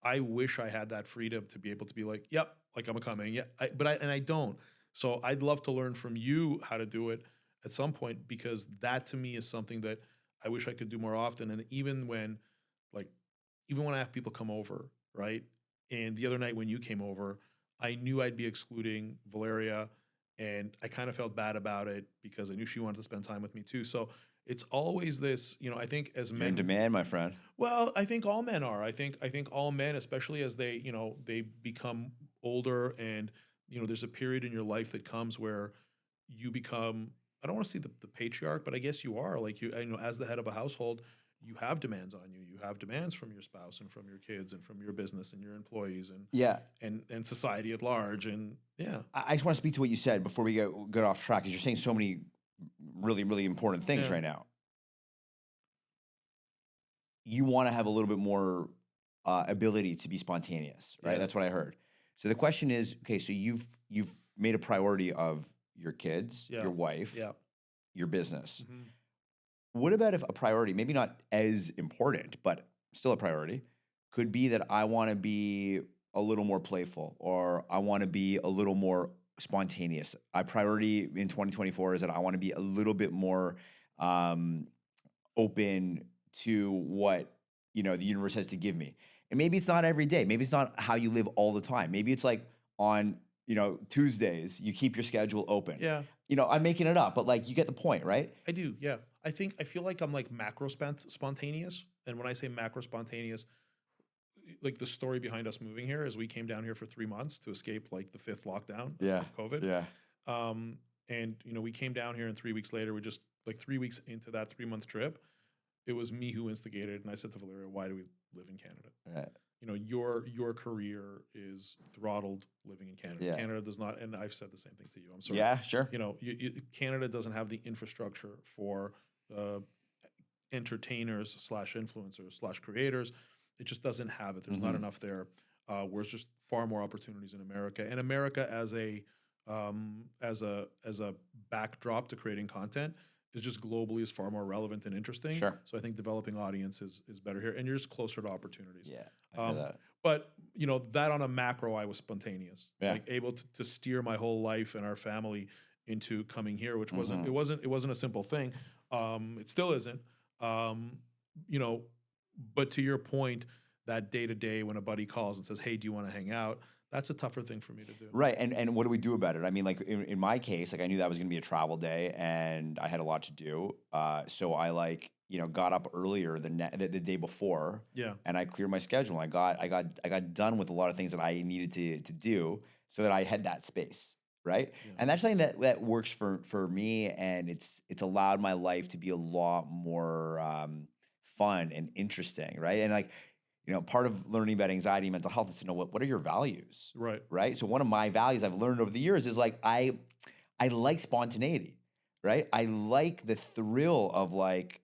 I wish I had that freedom to be able to be like, yep, like I'm coming. Yeah. But I don't. So I'd love to learn from you how to do it at some point, because that to me is something that I wish I could do more often. And even when I have people come over, right? And the other night when you came over, I knew I'd be excluding Valeria, and I kind of felt bad about it because I knew she wanted to spend time with me too. So it's always this, I think as men— You're in demand, my friend. Well, I think all men are. I think all men, especially as they, they become older, and, there's a period in your life that comes where you become, I don't want to say the patriarch, but I guess you are. Like, as the head of a household, you have demands on you. You have demands from your spouse and from your kids and from your business and your employees and society at large. And I just want to speak to what you said before we get off track, because you're saying so many really, really important things right now. You want to have a little bit more ability to be spontaneous, right? Yeah. That's what I heard. So the question is, okay, so you've made a priority of your kids, your wife, your business. What about if a priority, maybe not as important, but still a priority, could be that I want to be a little more playful, or I want to be a little more spontaneous. My priority in 2024 is that I want to be a little bit more open to what the universe has to give me. And maybe it's not every day. Maybe it's not how you live all the time. Maybe it's like on Tuesdays you keep your schedule open. Yeah. I'm making it up, but like you get the point, right? I do, yeah. I feel like I'm like macro spontaneous. And when I say macro spontaneous, like the story behind us moving here is we came down here for 3 months to escape like the 5th lockdown of COVID. Yeah. And we came down here and 3 weeks later, we just like 3 weeks into that 3-month trip, it was me who instigated. And I said to Valeria, why do we live in Canada? Right. Your career is throttled living in Canada. Yeah. Canada does not, and I've said the same thing to you. I'm sorry. Yeah, sure. Canada doesn't have the infrastructure for entertainers / influencers / creators. It just doesn't have it. There's not enough there. Whereas just far more opportunities in America. And America as a backdrop to creating content is just globally is far more relevant and interesting. Sure. So I think developing audience is better here, and you're just closer to opportunities. Yeah, I hear that. But that on a macro, I was spontaneous, Yeah. like able to steer my whole life and our family into coming here, which wasn't it wasn't a simple thing. It still isn't. But to your point, that day to day when a buddy calls and says, "Hey, do you want to hang out?" That's a tougher thing for me to do. Right. And what do we do about it? I mean, like in my case, like I knew that was going to be a travel day and I had a lot to do. So I got up earlier the day before. Yeah. And I cleared my schedule. I got done with a lot of things that I needed to do so that I had that space. Right. Yeah. And that's something that works for me. And it's allowed my life to be a lot more fun and interesting. Right. And like, part of learning about anxiety and mental health is to know what are your values, Right. right? So one of my values I've learned over the years is like I like spontaneity, right? I like the thrill of like,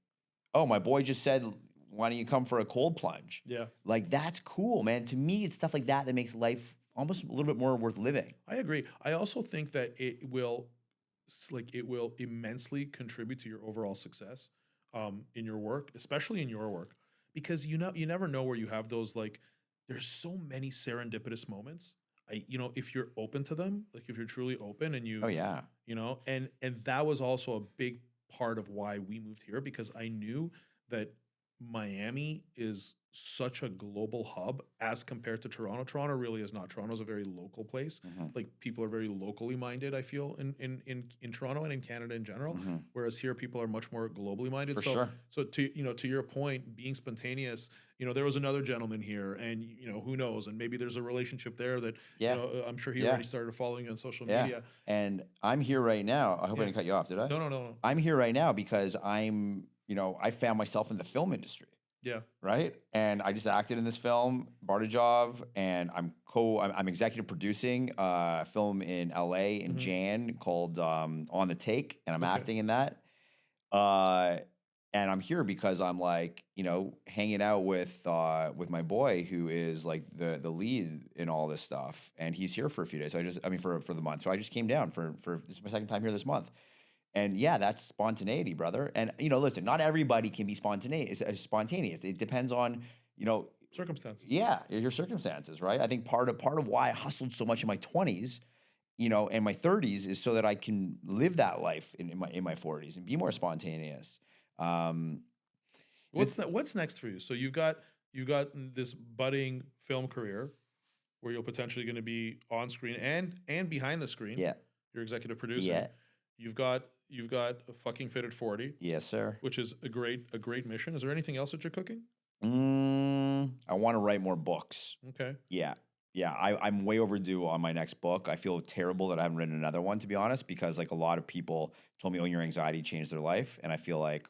oh, my boy just said, why don't you come for a cold plunge? Yeah. Like that's cool, man. To me, it's stuff like that makes life almost a little bit more worth living. I agree. I also think that it will immensely contribute to your overall success in your work, especially in your work. Because you never know where you have those, like, there's so many serendipitous moments. If you're open to them, like if you're truly open and Oh yeah. And that was also a big part of why we moved here, because I knew that Miami is such a global hub as compared to Toronto. Toronto really is not. Toronto's a very local place. Like people are very locally minded, I feel, in Toronto and in Canada in general. Whereas here people are much more globally minded. For sure. So to your point, being spontaneous, there was another gentleman here, and who knows, and maybe there's a relationship there that I'm sure he already started following you on social media. And I'm here right now. I hope I didn't cut you off, did I? No. I'm here right now because I'm, I found myself in the film industry. Yeah. Right. And I just acted in this film, Bartajov, and I'm executive producing a film in LA in Jan called On the Take, and I'm acting in that. And I'm here because I'm like, hanging out with my boy who is like the lead in all this stuff, and he's here for a few days. For the month. So I just came down for this is my second time here this month. And yeah, that's spontaneity, brother. And listen, not everybody can be spontaneous. It depends on, Circumstances. Yeah, your circumstances, right? I think part of why I hustled so much in my 20s, and my 30s is so that I can live that life in my 40s and be more spontaneous. What's next for you? So you've got this budding film career where you're potentially going to be on screen and behind the screen. Yeah. You're executive producer. Yeah. You've got a fucking fit at 40. Yes, sir. Which is a great mission. Is there anything else that you're cooking? I want to write more books. Okay. Yeah. I'm way overdue on my next book. I feel terrible that I haven't written another one, to be honest, because like a lot of people told me, "Oh, your anxiety changed their life," and I feel like,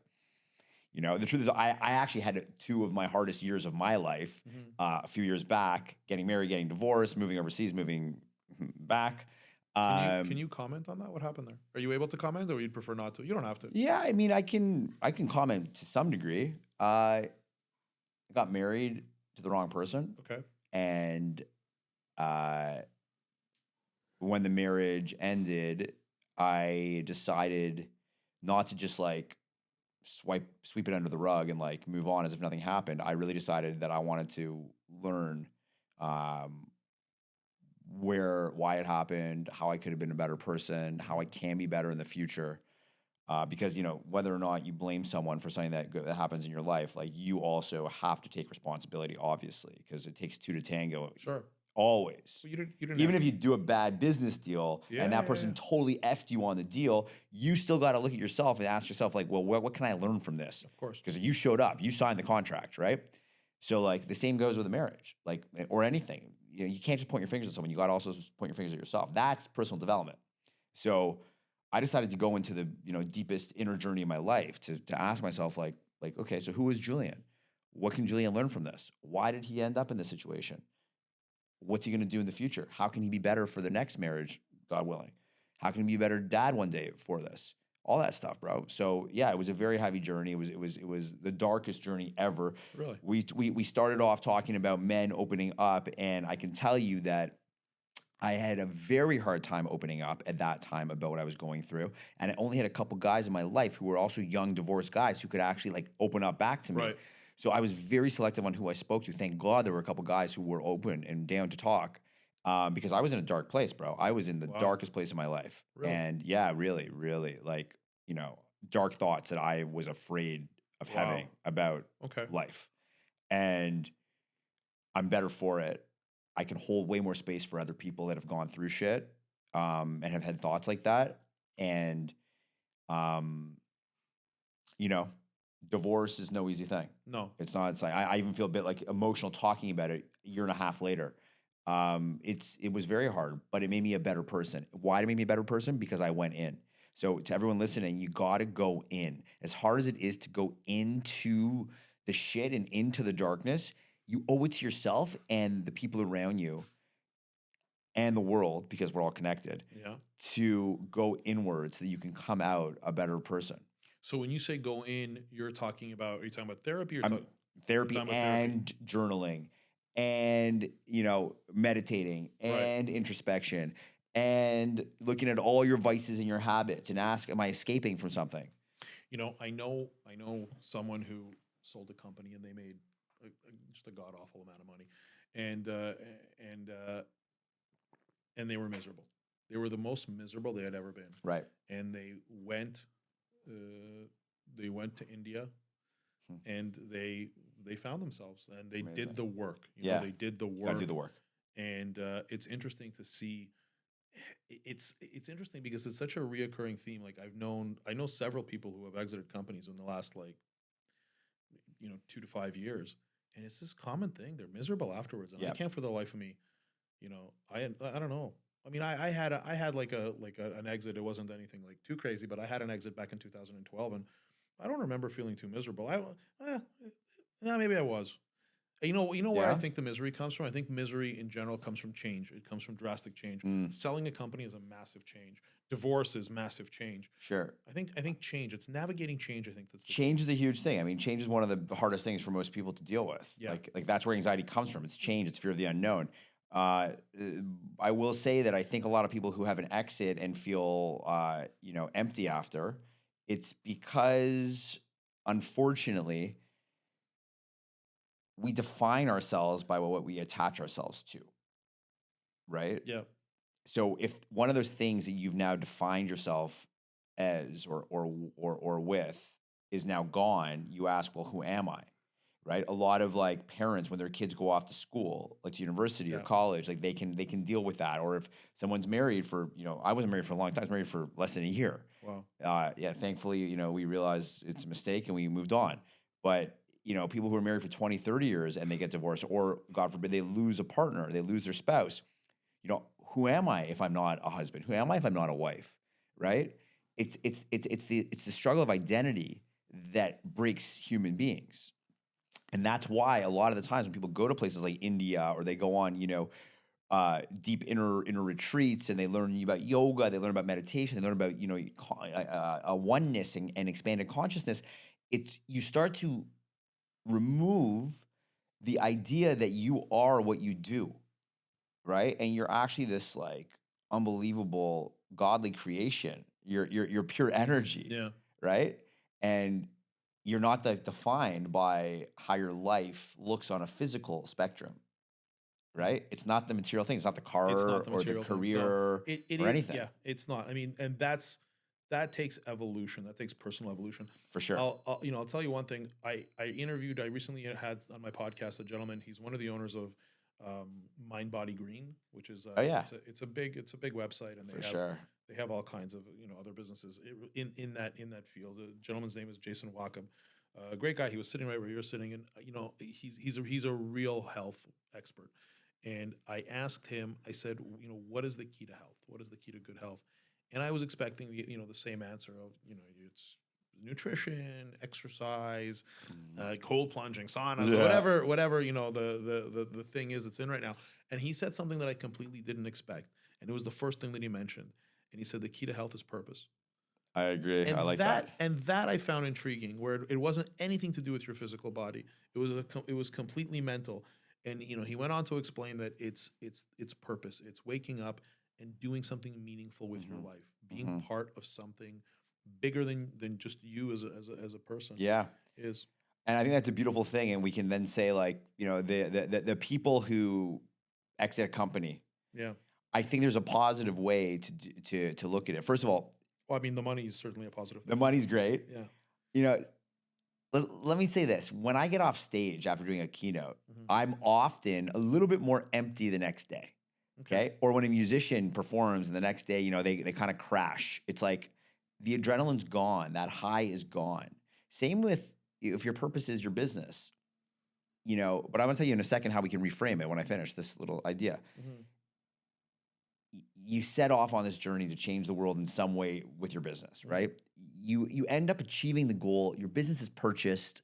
the truth is, I actually had 2 of my hardest years of my life a few years back: getting married, getting divorced, moving overseas, moving back. Can you comment on that? What happened there? Are you able to comment, or you'd prefer not to? You don't have to. Yeah, I mean, I can comment to some degree. I got married to the wrong person. Okay. And when the marriage ended, I decided not to just like sweep it under the rug and like move on as if nothing happened. I really decided that I wanted to learn why it happened, how I could have been a better person, how I can be better in the future. Because, you know, whether or not you blame someone for something that happens in your life, like you also have to take responsibility, obviously, because it takes two to tango. Sure. Always. Well, you didn't Even have if you do a bad business deal and that person Yeah. totally effed you on the deal, you still got to look at yourself and ask yourself, like, well, what can I learn from this? Of course. Because you showed up, you signed the contract, right? So, like, the same goes with a marriage, like, or anything. You know, you can't just point your fingers at someone. You got to also point your fingers at yourself. That's personal development. So I decided to go into the, you know, deepest inner journey of my life to ask myself, like, okay, so who is Julian? What can Julian learn from this? Why did he end up in this situation? What's he going to do in the future? How can he be better for the next marriage, God willing? How can he be a better dad one day for this? All that stuff, bro. So yeah, it was a very heavy journey. It was the darkest journey ever. Really? We started off talking about men opening up, and I can tell you that I had a very hard time opening up at that time about what I was going through. And I only had a couple guys in my life who were also young divorced guys who could actually like open up back to me. Right. So I was very selective on who I spoke to. Thank God there were a couple guys who were open and down to talk, because I was in a dark place, bro. I was in the darkest place of my life. Really? And yeah, really, really, like, you know, dark thoughts that I was afraid of having about Okay. life. And I'm better for it. I can hold way more space for other people that have gone through shit, and have had thoughts like that. And, you know, divorce is no easy thing. No. It's not. It's like I even feel a bit like emotional talking about it a year and a half later. It was very hard, but it made me a better person. Why did it make me a better person? Because I went in. So to everyone listening, you got to go in. As hard as it is to go into the shit and into the darkness, you owe it to yourself and the people around you and the world, because we're all connected, Yeah. to go inward so that you can come out a better person. So when you say go in, are you talking about therapy or Therapy talking about and journaling and, you know, meditating and introspection and looking at all your vices and your habits and ask, am I escaping from something? You know, I know someone who sold a company and they made just a god awful amount of money, and they were miserable. They were the most miserable they had ever been. Right. And they went to India, and they found themselves, and they did the work. You know, they did the work. I do the work. And it's interesting to see. It's interesting because it's such a reoccurring theme. Like I know several people who have exited companies in the last 2 to 5 years, and it's this common thing. They're miserable afterwards, and I can't for the life of me, you know, I don't know. I mean, I had an exit. It wasn't anything like too crazy, but I had an exit back in 2012, and I don't remember feeling too miserable. Maybe I was. You know where I think the misery comes from? I think misery in general comes from change. It comes from drastic change. Selling a company is a massive change. Divorce is massive change. Sure. I think change. It's navigating change. I think that's change is a huge thing. I mean, change is one of the hardest things for most people to deal with. Yeah. Like that's where anxiety comes from. It's change. It's fear of the unknown. I will say that I think a lot of people who have an exit and feel empty after, it's because unfortunately we define ourselves by what we attach ourselves to, right? Yeah. So if one of those things that you've now defined yourself as or with is now gone, you ask, well, who am I? Right? A lot of like parents, when their kids go off to school, like to university or college, like they can deal with that. Or if someone's married for, I wasn't married for a long time. I was married for less than a year. Wow. Thankfully, we realized it's a mistake and we moved on. But people who are married for 20, 30 years and they get divorced, or God forbid, they lose a partner, they lose their spouse. Who am I if I'm not a husband? Who am I if I'm not a wife? Right? It's the struggle of identity that breaks human beings. And that's why a lot of the times when people go to places like India or they go on, deep inner retreats and they learn about yoga, they learn about meditation, they learn about, a oneness and expanded consciousness, you start to remove the idea that you are what you do, right? And you're actually this like unbelievable godly creation. You're pure energy, Yeah. right? And you're not defined by how your life looks on a physical spectrum, right? It's not the material things. It's not the car It's not the or the material things, no. career It or is- anything. Yeah, it's not. I mean, and that takes evolution. That takes personal evolution. For sure. I'll tell you one thing. I recently had on my podcast a gentleman. He's one of the owners of Mind Body Green, which is Oh, yeah. it's a big website, and For sure. they have all kinds of other businesses in that field. The gentleman's name is Jason Wacom. A great guy. He was sitting right where you're sitting, and he's a real health expert. And I asked him. I said, what is the key to health? What is the key to good health? And I was expecting the same answer of it's nutrition, exercise, cold plunging, saunas, Yeah. whatever the thing is that's in right now. And he said something that I completely didn't expect, and it was the first thing that he mentioned. And he said the key to health is purpose. I agree. And I like that. And that I found intriguing, where it wasn't anything to do with your physical body. It was completely mental. And he went on to explain that it's purpose. It's waking up and doing something meaningful with your life, being part of something bigger than just you as a person. Yeah. Is. And I think that's a beautiful thing. And we can then say, like, the people who exit a company, Yeah. I think there's a positive way to look at it. First of all, Well, I mean, the money is certainly a positive thing. the money's great. Yeah. Let me say this. When I get off stage after doing a keynote, Mhm. I'm often a little bit more empty the next day. Okay. Or when a musician performs and the next day, they kind of crash. It's like the adrenaline's gone. That high is gone. Same with if your purpose is your business, but I'm going to tell you in a second how we can reframe it when I finish this little idea. Mhm. You set off on this journey to change the world in some way with your business, right? You end up achieving the goal. Your business is purchased.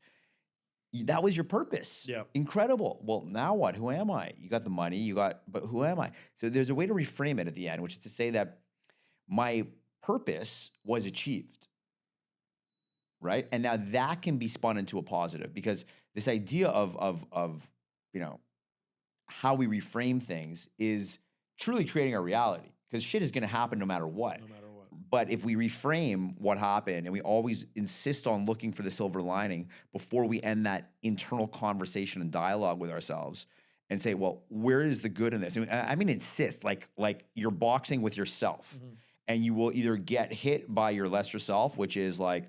That was your purpose. Yeah. Incredible. Well, now what? Who am I? You got the money, but who am I? So there's a way to reframe it at the end, which is to say that my purpose was achieved, right? And now that can be spun into a positive, because this idea of how we reframe things is truly creating our reality, because shit is going to happen no matter what. No matter what. But if we reframe what happened and we always insist on looking for the silver lining before we end that internal conversation and dialogue with ourselves and say, well, where is the good in this? I mean, insist, like you're boxing with yourself, and you will either get hit by your lesser self, which is like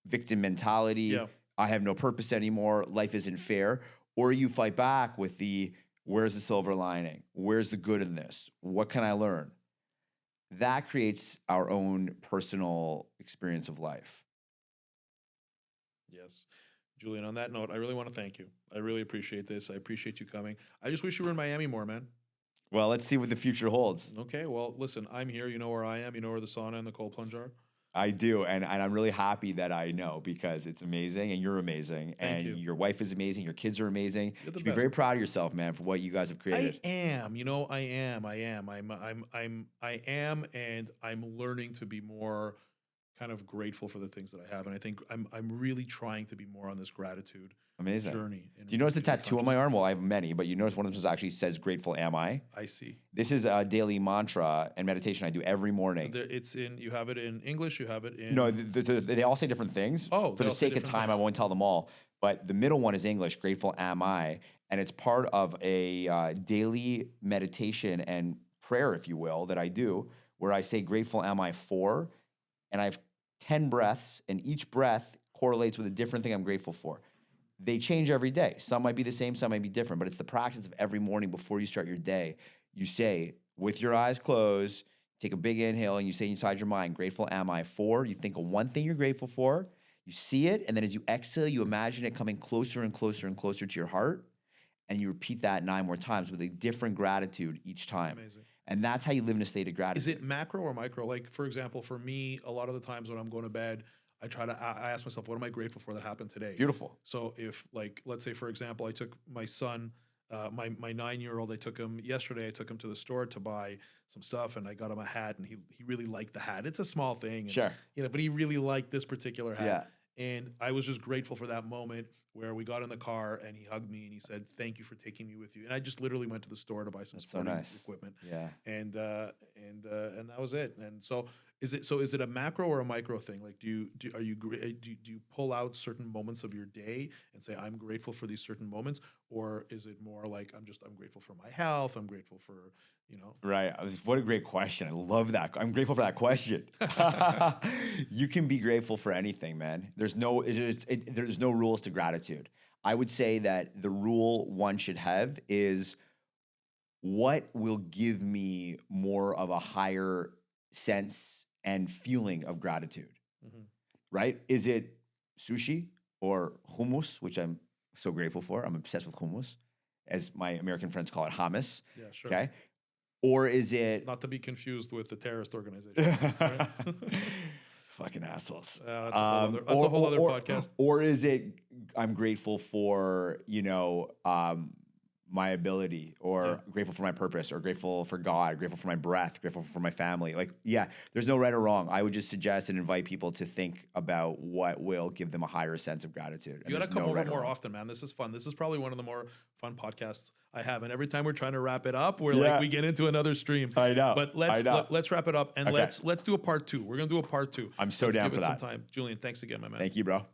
victim mentality. Yeah. I have no purpose anymore. Life isn't fair. Or you fight back with where's the silver lining? Where's the good in this? What can I learn? That creates our own personal experience of life. Yes. Julian, on that note, I really want to thank you. I really appreciate this. I appreciate you coming. I just wish you were in Miami more, man. Well, let's see what the future holds. Okay. Well, listen, I'm here. You know where I am. You know where the sauna and the cold plunge are. I do, and I'm really happy that I know, because it's amazing, and you're amazing, Thank and you. your wife is amazing, your kids are amazing. You're the You should be best. very proud of yourself, man, for what you guys have created. I am. I am, and I'm learning to be more kind of grateful for the things that I have, and I think I'm really trying to be more on this gratitude Amazing. journey. Do you notice the tattoo on my arm? Well, I have many, but you notice one of them actually says "Grateful am I." I see. This is a daily mantra and meditation I do every morning. You have it in English. You have it in. No, they all say different things. Oh, for they the all say sake of different time, I things. won't tell them all. But the middle one is English. Grateful am I, and it's part of a daily meditation and prayer, if you will, that I do, where I say "Grateful am I for," and I have 10 breaths, and each breath correlates with a different thing I'm grateful for. They change every day. Some might be the same, some might be different, but it's the practice of every morning before you start your day. You say, with your eyes closed, take a big inhale, and you say inside your mind, grateful am I for. You think of one thing you're grateful for, you see it, and then as you exhale, you imagine it coming closer and closer and closer to your heart, and you repeat that 9 more times with a different gratitude each time. Amazing. And that's how you live in a state of gratitude. Is it macro or micro? Like, for example, for me, a lot of the times when I'm going to bed, I ask myself, what am I grateful for that happened today? Beautiful. So if, like, let's say, for example, I took my son, my 9-year-old, I took him yesterday, I took him to the store to buy some stuff, and I got him a hat, and he really liked the hat. It's a small thing. And, Sure. but he really liked this particular hat. Yeah. And I was just grateful for that moment where we got in the car and he hugged me and he said, "Thank you for taking me with you." And I just literally went to the store to buy some That's so sporting nice. equipment. Yeah. And that was it. And so Is it a macro or a micro thing? Like, do you pull out certain moments of your day and say, I'm grateful for these certain moments? Or is it more like, I'm grateful for my health. I'm grateful for, Right. What a great question. I love that. I'm grateful for that question. You can be grateful for anything, man. There's no rules to gratitude. I would say that the rule one should have is, what will give me more of a higher sense and feeling of gratitude, right? Is it sushi or hummus, which I'm so grateful for? I'm obsessed with hummus, as my American friends call it, hummus. Yeah, sure. Okay. Or is it not to be confused with the terrorist organization? Right? Fucking assholes. That's a whole other podcast. Or is it, I'm grateful for, my ability, or grateful for my purpose, or grateful for God, grateful for my breath, grateful for my family. Like, yeah, there's no right or wrong. I would just suggest and invite people to think about what will give them a higher sense of gratitude. You got to come over more often, man. This is fun. This is probably one of the more fun podcasts I have. And every time we're trying to wrap it up, we get into another stream. I know. But let's wrap it up, and let's do a part 2. We're gonna do a part 2. I'm so down for that. Some time. Julian, thanks again, my man. Thank you, bro.